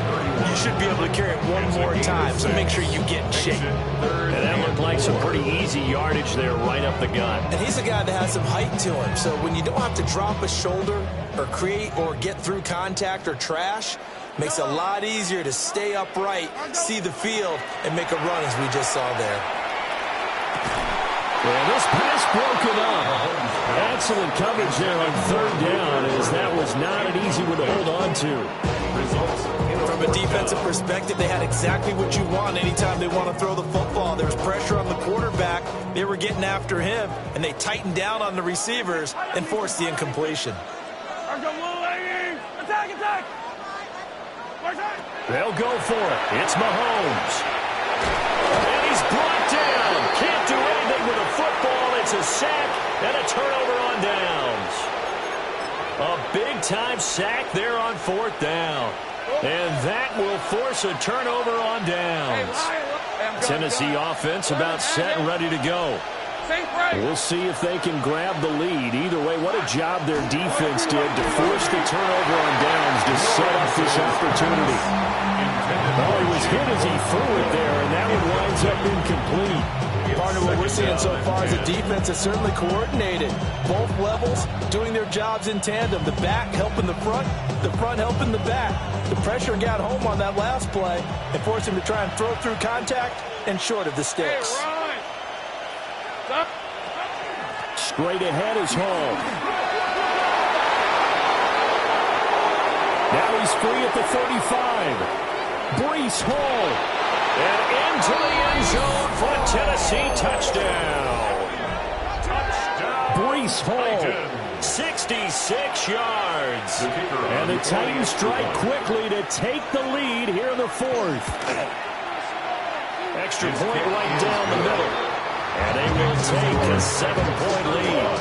you should be able to carry it one more time, so make sure you get in shape. And that looked like some pretty easy yardage there right up the gut. And he's a guy that has some height to him, so when you don't have to drop a shoulder or create or get through contact or trash, makes it a lot easier to stay upright, see the field, and make a run as we just saw there. Well, this pass broken up. Excellent coverage there on 3rd down, as that was not an easy one to hold on to. From a defensive perspective, they had exactly what you want anytime they want to throw the football. There was pressure on the quarterback. They were getting after him, and they tightened down on the receivers and forced the incompletion. Attack, attack! They'll go for it. It's Mahomes. And he's brought down. Can't do anything with a football. It's a sack and a turnover on downs. A big-time sack there on 4th down. And that will force a turnover on downs. Tennessee offense about set and ready to go. We'll see if they can grab the lead. Either way, what a job their defense did to force the turnover on downs to set up this opportunity. Well, he was hit as he threw it there, and that one winds up incomplete. Partner, what we're seeing so far is the defense is certainly coordinated. Both levels doing their jobs in tandem. The back helping the front helping the back. The pressure got home on that last play and forced him to try and throw through contact and short of the sticks. Straight ahead is Hall. Now he's free at the 35. Breece Hall. And into the end zone for a Tennessee touchdown. Breece Hall, 66 yards. And the Titans strike quickly to take the lead here in the 4th. Extra point right down the middle. And they will take a 7-point lead.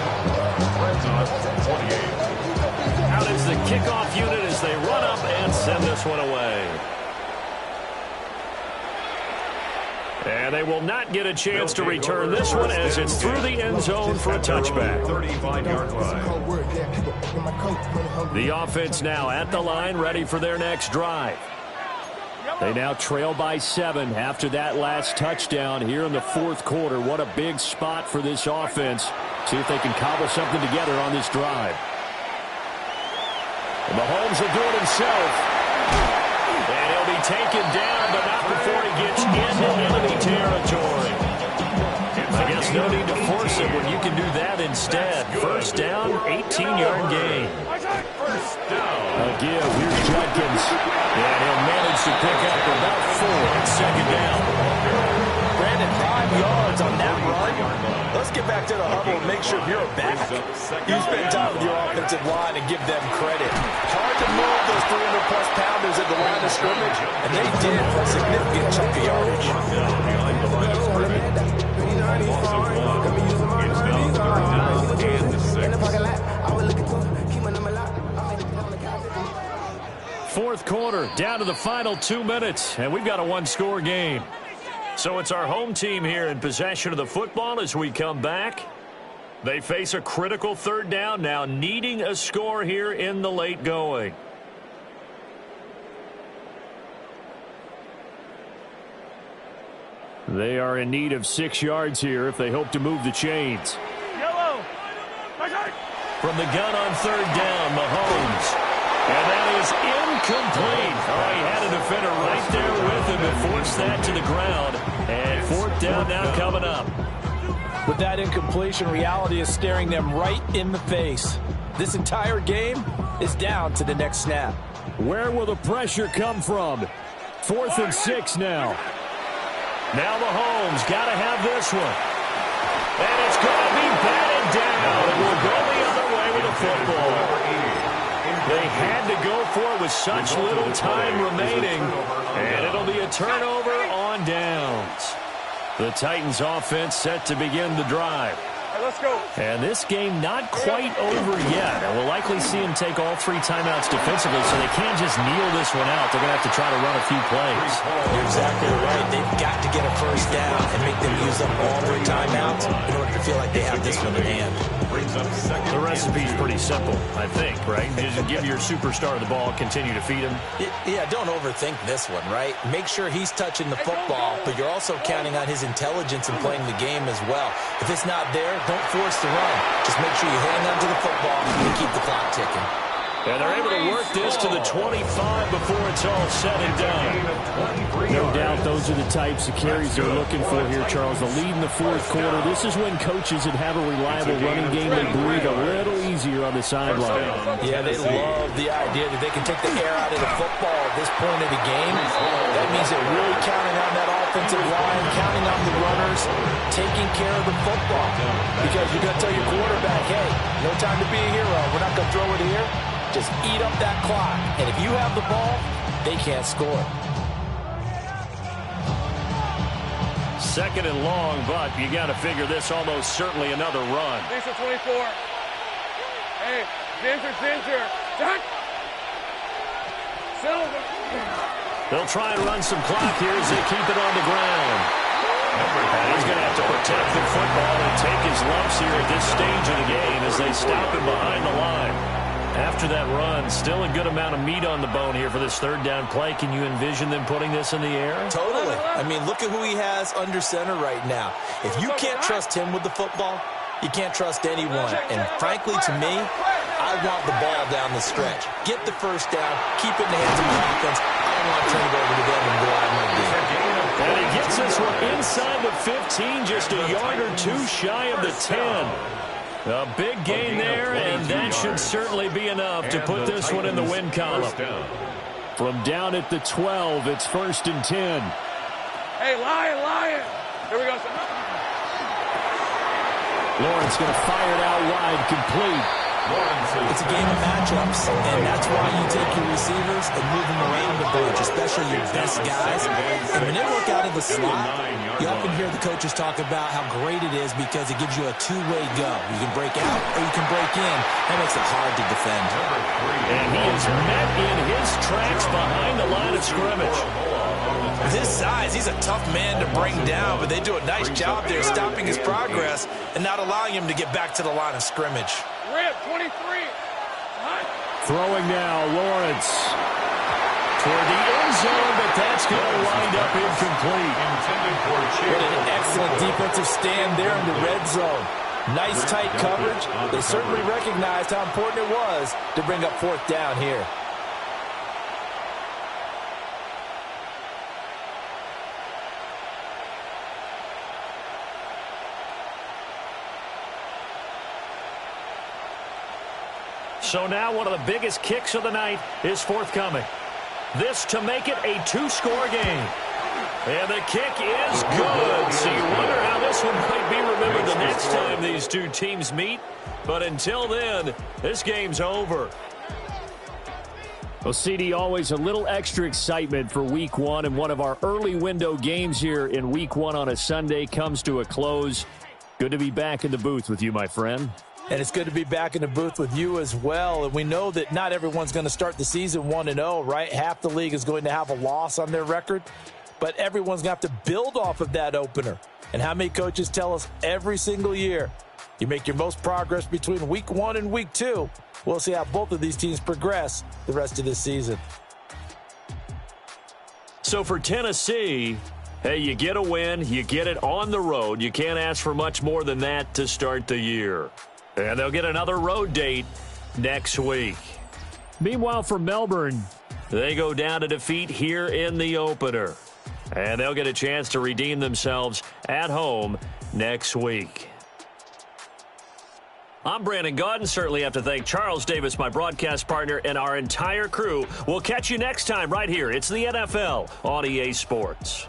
Out is the kickoff unit as they run up and send this one away. And they will not get a chance to return this one as it's through the end zone for a touchback. 35-yard line. The offense now at the line, ready for their next drive. They now trail by 7 after that last touchdown here in the 4th quarter. What a big spot for this offense. See if they can cobble something together on this drive. And Mahomes will do it himself. And he'll be taken down, but not before he gets into enemy territory. I guess no need to force it when you can do that instead. First down, 18-yard gain. First down. A give. Here's Judkins. And he'll manage to pick up about 4 on 2nd down. Brandon, 5 yards on that run. Let's get back to the huddle and make sure you're back. You spend time with your offensive line and give them credit. Hard to move those 300-plus pounders at the line of scrimmage, and they did for a significant chunk of yardage. Fourth quarter, down to the final 2 minutes, and we've got a one-score game. So it's our home team here in possession of the football as we come back. They face a critical 3rd down now, needing a score here in the late going. They are in need of 6 yards here if they hope to move the chains. From the gun on 3rd down, Mahomes. And that is incomplete. Oh, he had a defender right there with him and forced that to the ground. And 4th down now coming up. With that incompletion, reality is staring them right in the face. This entire game is down to the next snap. Where will the pressure come from? 4th and 6 now. Now Mahomes got to have this one. And it's going to be batted down. It will go the other way with the football. They had to go for it with such little time remaining. And it'll be a turnover on downs. The Titans offense set to begin the drive. Let's go. And this game not quite over yet. And we'll likely see him take all 3 timeouts defensively, so they can't just kneel this one out. They're going to have to try to run a few plays. You're exactly right. They've got to get a first down and make them use up all their timeouts in order to feel like they have this one in hand. The recipe's pretty simple, I think, right? Just give your superstar the ball, continue to feed him. Yeah, don't overthink this one, right? Make sure he's touching the football, but you're also counting on his intelligence in playing the game as well. If it's not there, don't force the run. Just make sure you hang on to the football and keep the clock ticking. And they're able to work this to the 25 before it's all said and done. No doubt those are the types of carries they're looking for here, Charles. The lead in the 4th quarter. This is when coaches that have a reliable running game, they breathe a little easier on the sideline. Yeah, they love the idea that they can take the air out of the football at this point of the game. That means they're really counting on that offensive line, counting on the runners, taking care of the football. Because you're going to tell your quarterback, hey, no time to be a hero. We're not going to throw it here. Just eat up that clock. And if you have the ball, they can't score. Second and long, but you got to figure this almost certainly another run. Lisa 24. Hey, Ginger. Done. Silver. They'll try and run some clock here as they keep it on the ground. And he's going to have to protect the football and take his lumps here at this stage of the game as they stop him behind the line. After that run, still a good amount of meat on the bone here for this third down play. Can you envision them putting this in the air? Totally. I mean, look at who he has under center right now. If you can't trust him with the football, you can't trust anyone. And frankly, to me, I want the ball down the stretch. Get the first down, keep it in the hands of the defense. I don't want to turn it over to them and go out my game. And he gets this one inside the 15, just a yard or two shy of the 10. A big gain there, and that should certainly be enough to put this one in the win column. From down at the 12, it's 1st and 10. Hey, Lion. Here we go. Lawrence going to fire it out wide, complete. It's a game of matchups, and that's why you take your receivers and move them around a bunch, especially your best guys. And when they work out of the slot, you often hear the coaches talk about how great it is because it gives you a two-way go. You can break out or you can break in. That makes it hard to defend. And he is met in his tracks behind the line of scrimmage. With his size, he's a tough man to bring down, but they do a nice job there stopping his progress and not allowing him to get back to the line of scrimmage. Rip, 23. Throwing now, Lawrence. Toward the end zone, but that's going to wind up incomplete. What an excellent defensive stand there in the red zone. Nice tight coverage. They certainly recognized how important it was to bring up 4th down here. So now one of the biggest kicks of the night is forthcoming. This to make it a 2-score game. And the kick is good. So you wonder how this one might be remembered the next time these two teams meet. But until then, this game's over. Well, CD, always a little extra excitement for Week 1. And one of our early window games here in Week 1 on a Sunday comes to a close. Good to be back in the booth with you, my friend. And it's good to be back in the booth with you as well. And we know that not everyone's going to start the season 1-0, right? Half the league is going to have a loss on their record. But everyone's going to have to build off of that opener. And how many coaches tell us every single year, you make your most progress between Week 1 and Week 2. We'll see how both of these teams progress the rest of this season. So for Tennessee, hey, you get a win, you get it on the road. You can't ask for much more than that to start the year. And they'll get another road date next week. Meanwhile, for Melbourne, they go down to defeat here in the opener. And they'll get a chance to redeem themselves at home next week. I'm Brandon Gaudin. Certainly have to thank Charles Davis, my broadcast partner, and our entire crew. We'll catch you next time right here. It's the NFL on EA Sports.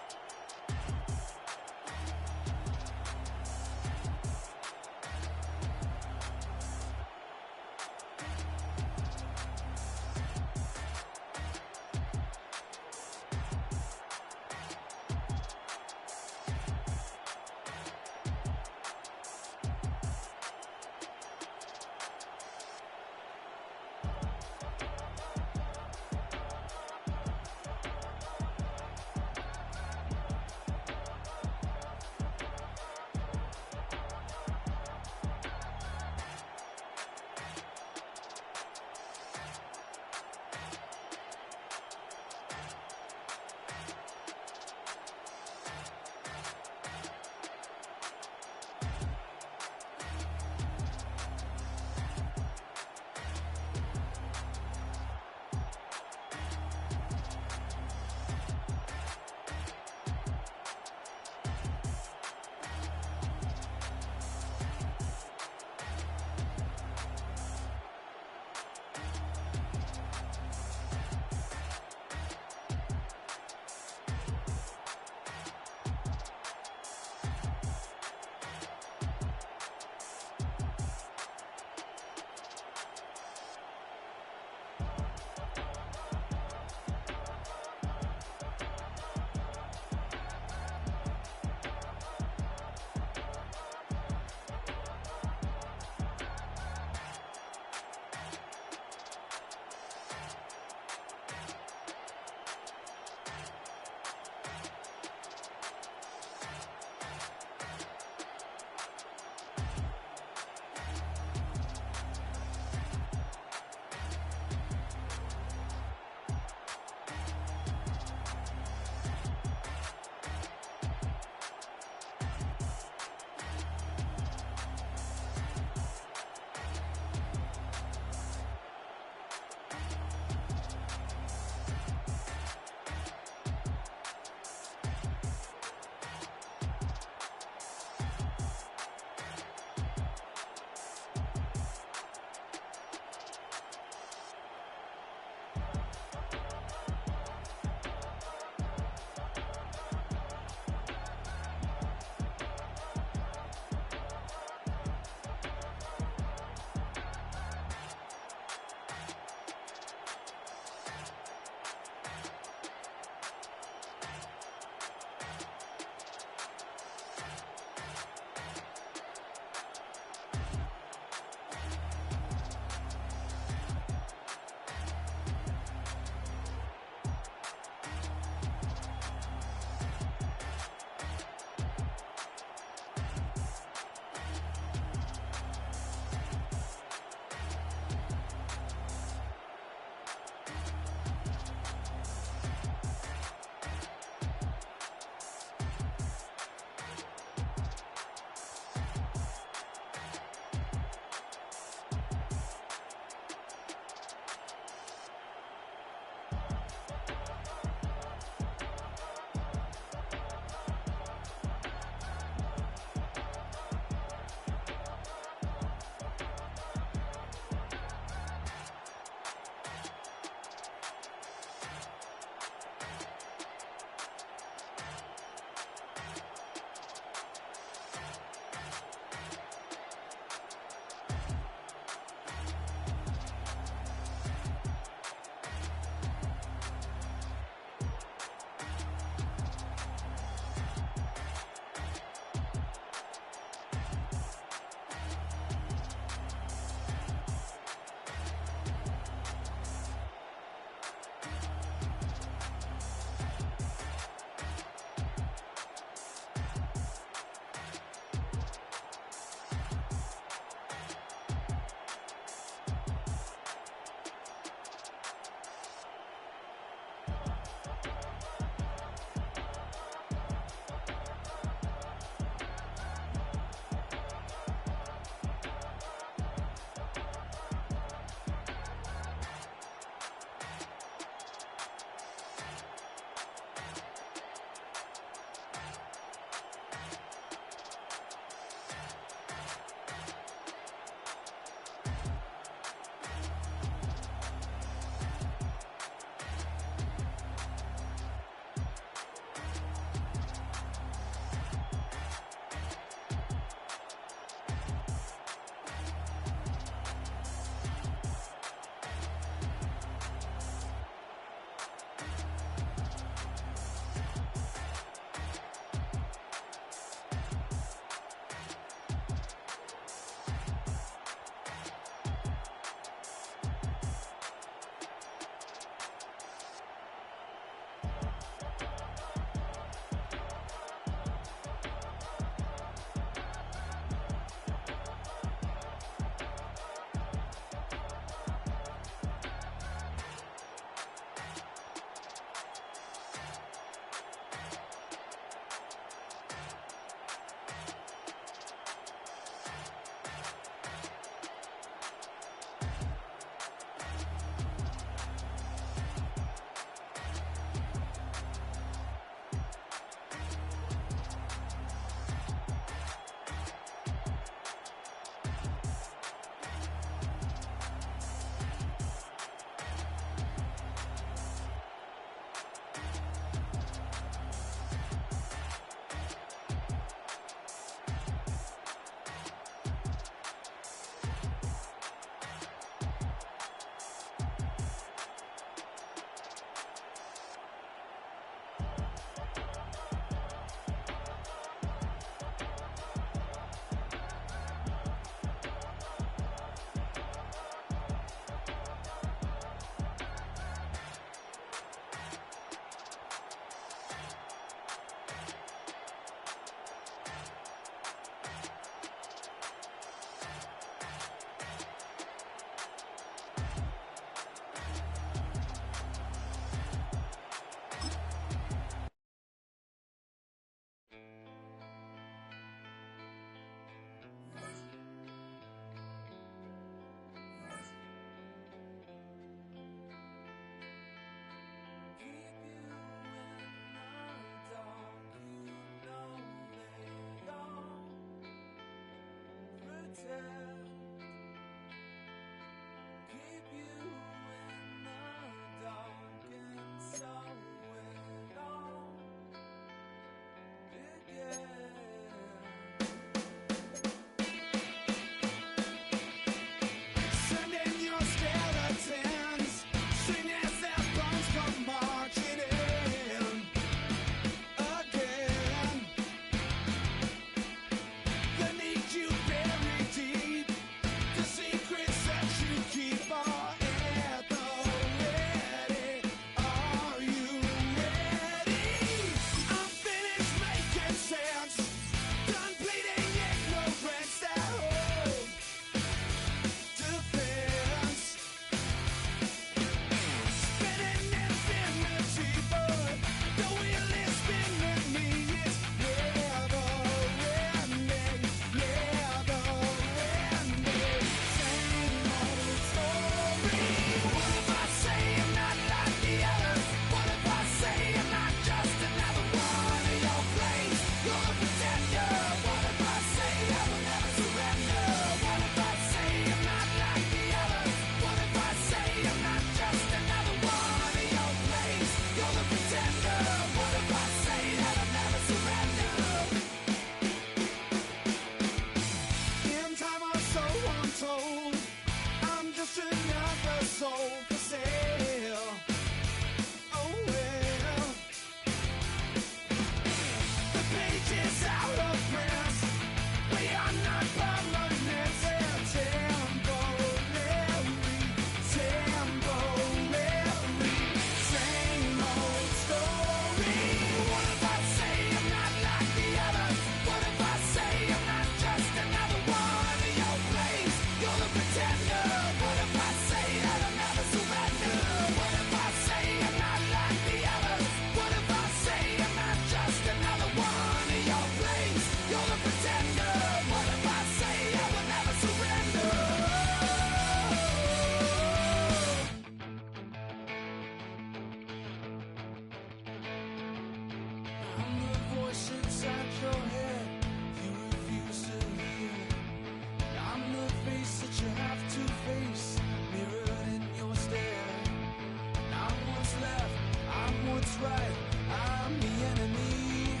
That's right, I'm the enemy.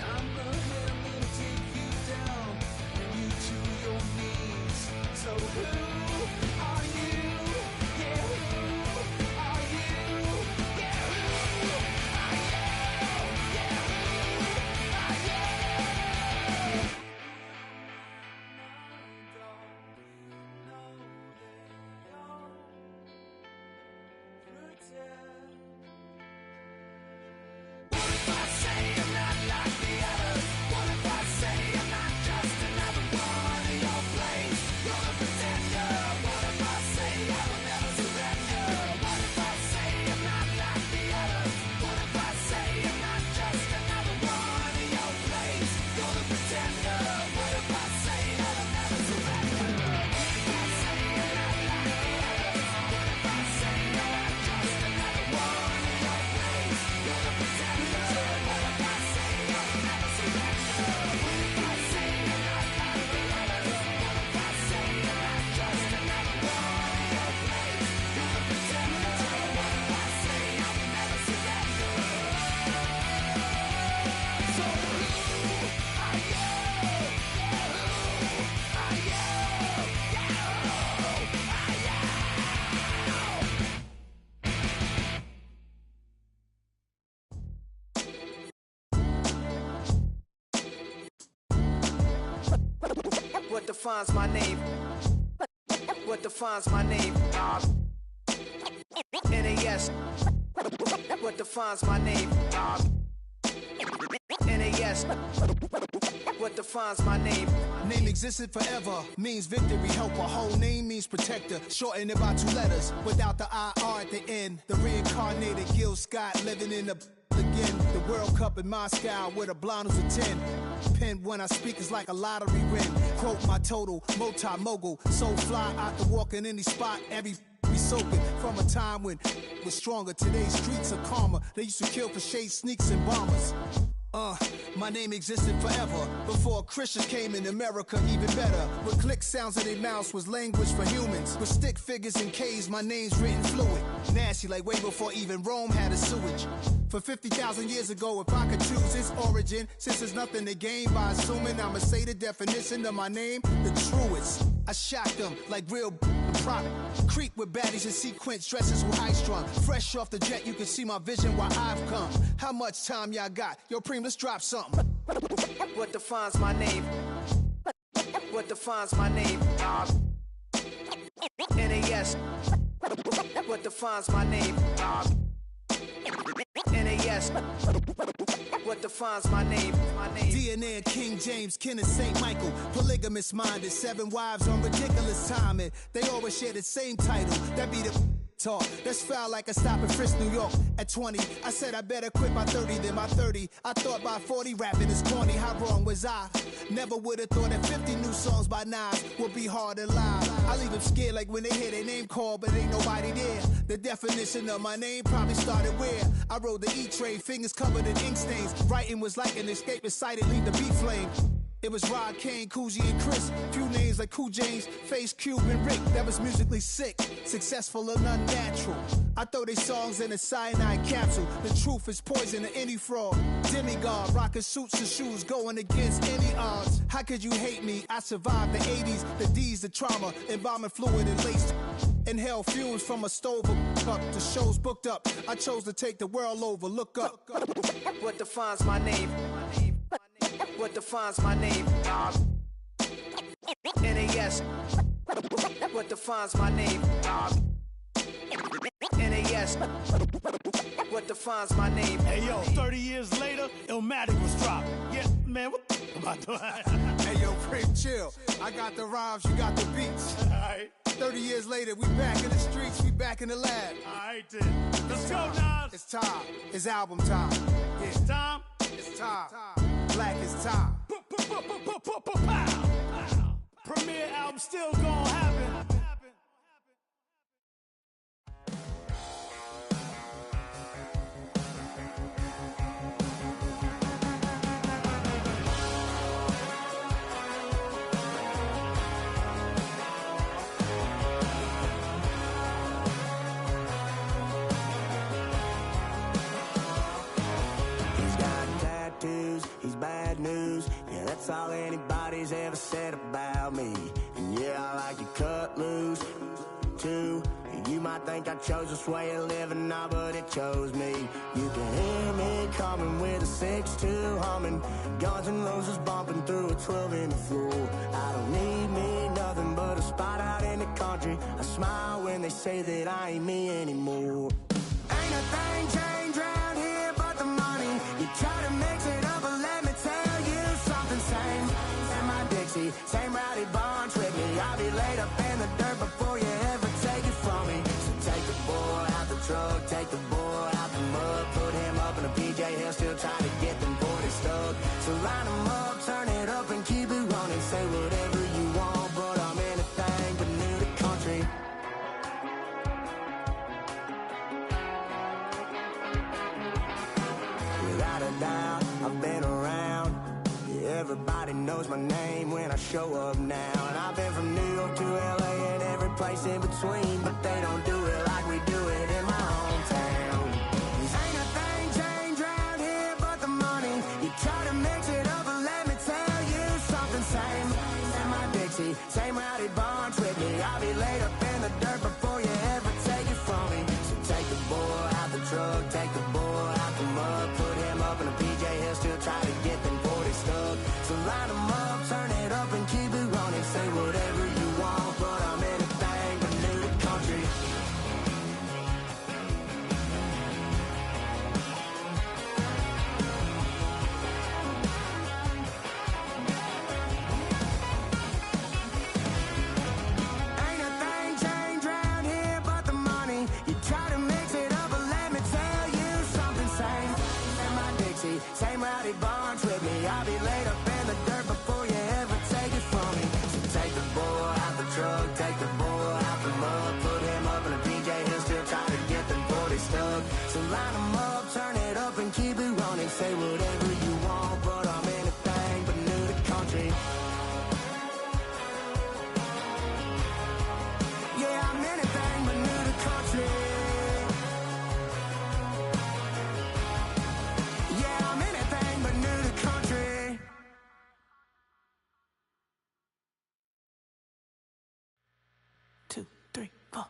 I'm the man that'll take you down, bring you to your knees. So who are you? Yeah, who are you? Yeah, who are you? Yeah, who are you? What if I say I'm not like the others? What if I say I'm not just another one in your place? You're the pretender. What if I say I will never surrender? What if I say I'm not like the others? What if I say I'm not just another one in your place? You're the pretender. What if I say I will never surrender? What if I say I'm not like the others? What if I say I'm not just another one in your place? You're the pretender. What if I say I will never surrender? What if I say I'm not like the others? What if I say I'm not just another one in your place? You're the pretender. What if I say I will never surrender? So who are you? Yeah, who are you? Yeah, who are you? What defines my name? What defines my name? NAS. What defines my name? NAS. What defines my name? Name existed forever, means victory, helper. Whole name means protector, shortened it by 2 letters, without the IR at the end. The reincarnated Gil Scott, living in the again. The World Cup in Moscow, with a blonde who's a 10. Pen when I speak is like a lottery win. Quote my total, multi-mogul, so fly I can walk in any spot, every be soaking from a time when it was stronger. Today's streets are calmer. They used to kill for shade sneaks and bombers. My name existed forever before Christians came in America, even better. With click sounds in their mouths was language for humans. With stick figures and K's, my name's written fluid. Nasty like way before even Rome had a sewage. For 50,000 years ago, if I could choose its origin, since there's nothing to gain by assuming I'ma say the definition of my name, the truest. I shocked them like real prop. Creep with baddies in sequence, dresses with high strung. Fresh off the jet, you can see my vision where I've come. How much time y'all got? Yo, Preem, let's drop something. What defines my name? What defines my name? NAS. What defines my name? NAS. What defines my name? DNA of King James, kin of St. Michael. Polygamous minded, 7 wives on ridiculous timing. They always share the same title. That be the talk. That's foul like a stop in Frisk, New York. At 20, I said I better quit by 30. Then by 30, I thought by 40 rapping is corny. How wrong was I? Never would have thought that 50 new songs by Nas would be hard to live. I leave them scared like when they hear their name called, but ain't nobody there. The definition of my name probably started where I rode the E-train, fingers covered in ink stains. Writing was like an escape excited, leave the beat flame. It was Rod, Kane, Coogee, and Chris. Few names like Cool James, Face, Cube, and Rick. That was musically sick, successful and unnatural. I throw they songs in a cyanide capsule. The truth is poison to any fraud. Demigod, rocking suits and shoes, going against any odds. How could you hate me? I survived the 80s, the D's, the trauma, embalming fluid and lace. Inhale fumes from a stove up. The show's booked up. I chose to take the world over. Look up. What defines my name? What defines my name? NAS. What defines my name? NAS. What defines my name? Hey yo, 30 years later, Illmatic was dropped. Yeah, man, what the about to Hey yo, Prim, chill. I got the rhymes, you got the beats. Alright. 30 years later, we back in the streets, we back in the lab. Alright then. Let's go, Nas. It's time. It's album time. Yeah. It's time. It's time. Black is time. Premiere album still gonna happen. think I chose this way of living now, but it chose me. You can hear me coming with a 6-2 humming, Guns N' Roses bumping through a 12 in the floor. I don't need me nothing but a spot out in the country. I smile when they say that I ain't me anymore. Ain't a thing changed round here but the money. You try to mix it up, but let me tell you something. Same in my Dixie, same rowdy bunch with me. I'll be laid up in the dirt before you ever take it from me. So take the boy out the truck, take the boy out the mud, put him up in a PJ Hill, still trying to get them 40 stuck. So line them up, turn it up and keep it running. Say whatever you want, but I'm anything but new to country. Without a doubt, I've been around. Everybody knows my name when I show up now. And I've been from New York to LA and every place in between, but they don't do it like we do it in my hometown. Ain't a thing changed round here but the money. You try to mix it up, but let me tell you something. Same in my Dixie, same rowdy bunch with me. I'll be laid up in the dirt before you ever take it from me. So take the boy out the truck, take the boy out the mud, put him up in a PJ Hill, still try to get them 40 stuck. So line them up, turn it up and keep it running. Say whatever you want, but I'm anything but new to country. Ain't a thing changed round here but the money. You try to mix it up, but let me tell you something. Same in my Dixie, same rowdy bunch with me. I'll be laid up in the dirt before you ever take it from me. So take the boy out the truck, take the boy out the mud, put him up in a PJ Hill, still try to get them 40 stuck. So line them up, turn it up and keep it running. Say whatever you want, but I'm anything but new to country. Yeah, I'm anything but new to country. Yeah, I'm anything but new to country. Two, three, four.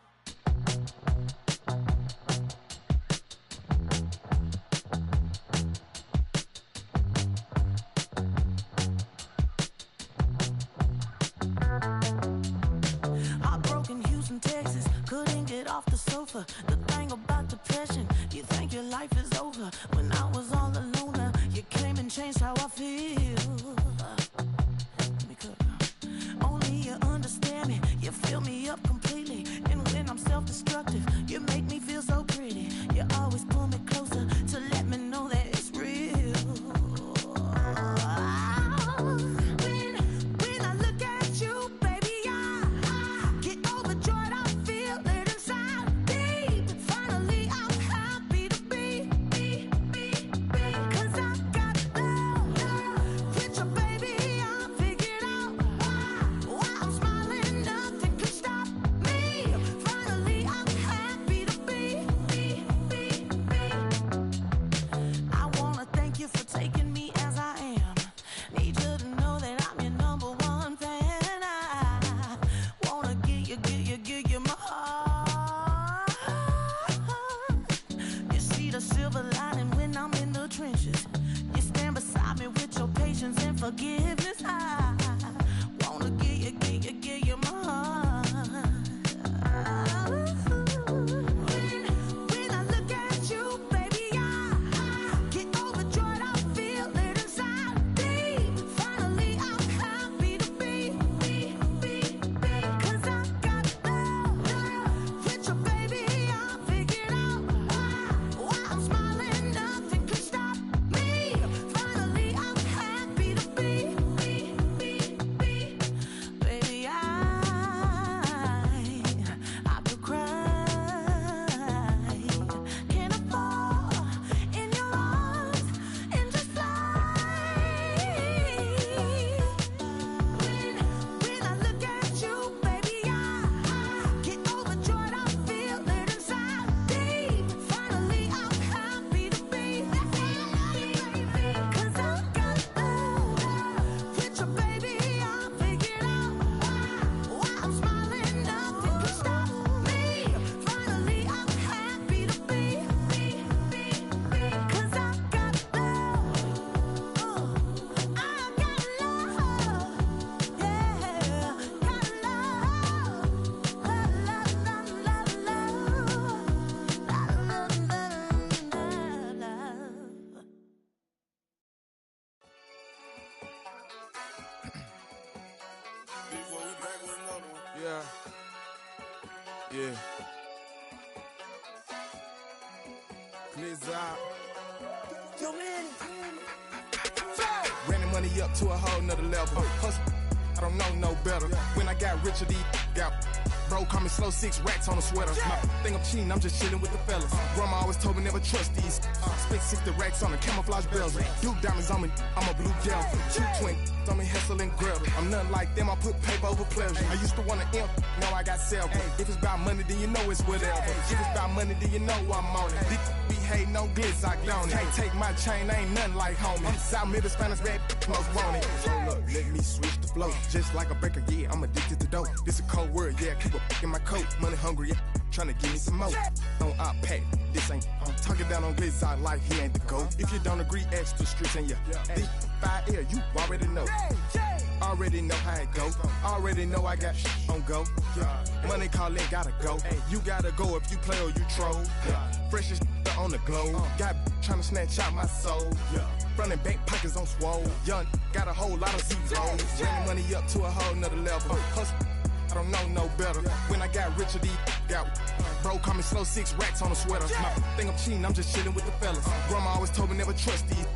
Heartbroken Houston, Texas, couldn't get off the sofa. The thing about depression, you think your life is over. When I was all alone, you came and changed how I feel. Only you understand me, you fill me up completely. And when I'm self-destructive, you make me feel so pretty. You always pull me closer to let me know that it's real. When I look at you, baby, I get overjoyed. I feel it inside deep. Finally, I'm happy to be. 'Cause I got love with your baby. I figured out why I'm smiling. Nothing could stop me. Finally, I'm happy to be. I wanna thank you for taking me as I am. Need you to know that I'm your number one fan. I wanna give you my heart. You see the silver lining when I'm in the trenches. You stand beside me with your patience and forgiveness. I wanna give you my heart. When I look at you, baby, I get overjoyed. I feel it inside deep. Finally, I'm happy to be. 'Cause I got love with your baby. I figured out why I'm smiling. Nothing could stop me. Finally, I'm happy to be. Yeah. Blizzard. Yo, man. Ran the money up to a whole nother level. Hustle, I don't know no better. When I got richer, these got bro, call me slow, 6 racks on a sweater. My think I'm cheating, I'm just chilling with the fellas. Grandma always told me never trust these. Spent 60 racks on a camouflage bells. Blue diamonds on me, I'm a blue gel. 2 twin on me, Hessel and Grub. I'm nothing like them, I put paper over pleasure. I used to want to imp, now I got several. If it's about money, then you know it's whatever. If it's about money, then you know I'm on it. Be hating on glitz, I don't it. Can't take my chain, ain't nothing like homie. South Middle Spanish bad, most want it. Hold up, let me switch the flow. Just like a breaker, yeah, I'm addicted to dope. This a cold word, yeah, keep a in my coat. Money hungry, yeah, tryna give me some more. On our pack, this ain't talking down on glitz, I like he ain't the GOAT. If you don't agree, ask the streets and yeah. This 5 air, you already know. Already know how it go. Already know I got on go. Money calling, gotta go. You gotta go if you play or you troll. Freshest on the globe. Got tryna snatch out my soul. Front and back pockets on swole. Young, got a whole lot of zeros. Ran money up to a whole nother level. Hustle, I don't know no better. When I got richer, these got bro, call me slow, 6 racks on a sweater. My think I'm cheating, I'm just chilling with the fellas. Grandma always told me never trust these.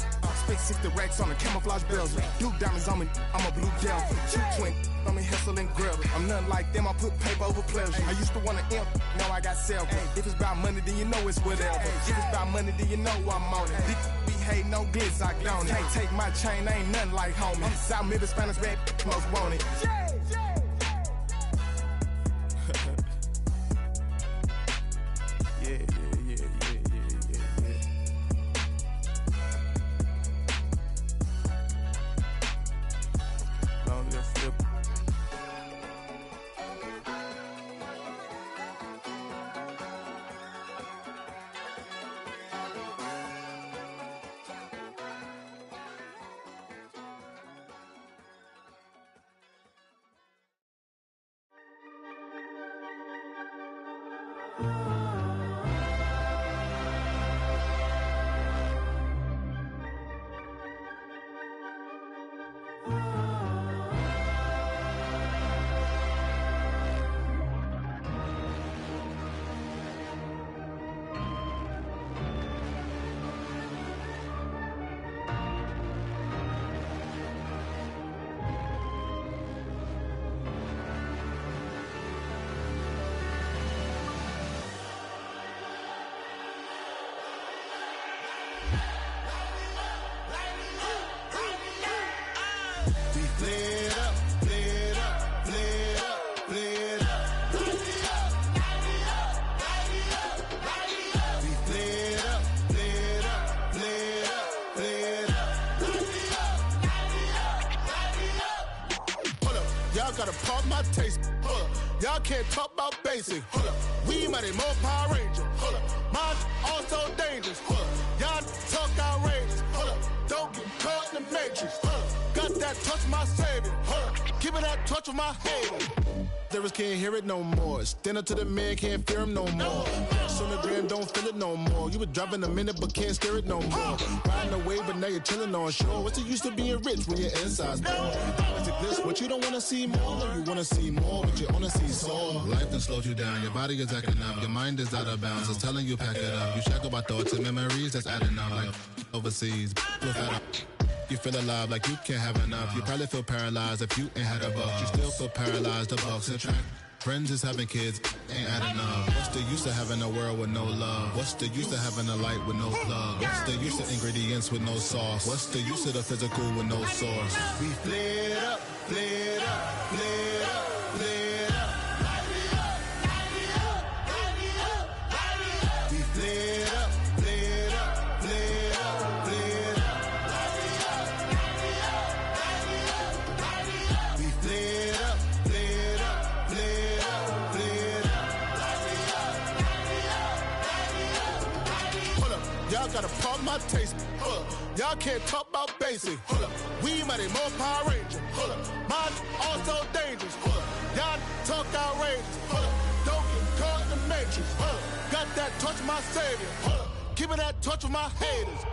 Spent 60 racks on the camouflage bells. Blue diamonds on me, I'm a blue gel. 2 twin on me, Hessel and Grub. I'm nothing like them, I put paper over pleasure. I used to want to imp, now I got several. If it's about money, then you know it's whatever. If it's about money, then you know I'm on it. Be hating on glitz, I don't it. Can't take my chain, ain't nothing like homie. South Middle Spanish bad, most want it. Gotta pump my taste. Hold up. Y'all can't talk about basic. Hold up. We mighty more Power Ranger. Hold up. Mine also dangerous. Hold up. Y'all talk outrageous. Hold up. Don't get caught in the matrix. Hold up. Got that touch of my savior. Hold up. Give me that touch of my haters. Lyrics can't hear it no more. Stand up to the man, can't fear him no more. On the gram, don't feel it no more. You were driving a minute, but can't steer it no more. Riding away, but now you're chilling on shore. What's the use of being rich when your inside's poor? It's a glitch, what you don't wanna see more. You wanna see more, but you wanna see sore. Life done slowed you down, your body is acting up. Your mind is out of bounds, it's telling you pack it up. You shackle by thoughts and memories that's adding up. Like overseas, you feel alive like you can't have enough. You probably feel paralyzed if you ain't had a buck. You still feel paralyzed, the bucks and track. Friends is having kids, ain't adding up. What's the use of having a world with no love? What's the use of having a light with no plug? What's the use of ingredients with no sauce? What's the use of the physical with no source? We flared up, flared up, flared up, flared up. We flared up, flared up, flared up, flared up. We flared up, flared up, flared up, flared up. Hold up, y'all gotta pump my taste. Hold up, y'all can't talk about basic. Hold up, we mighty more Power Ranger. Hold up, mine also dangerous. Hold up, y'all talk outrageous. Hold up, don't get caught in the matrix. Hold up, got that touch of my savior. Hold up, give me that touch of my haters.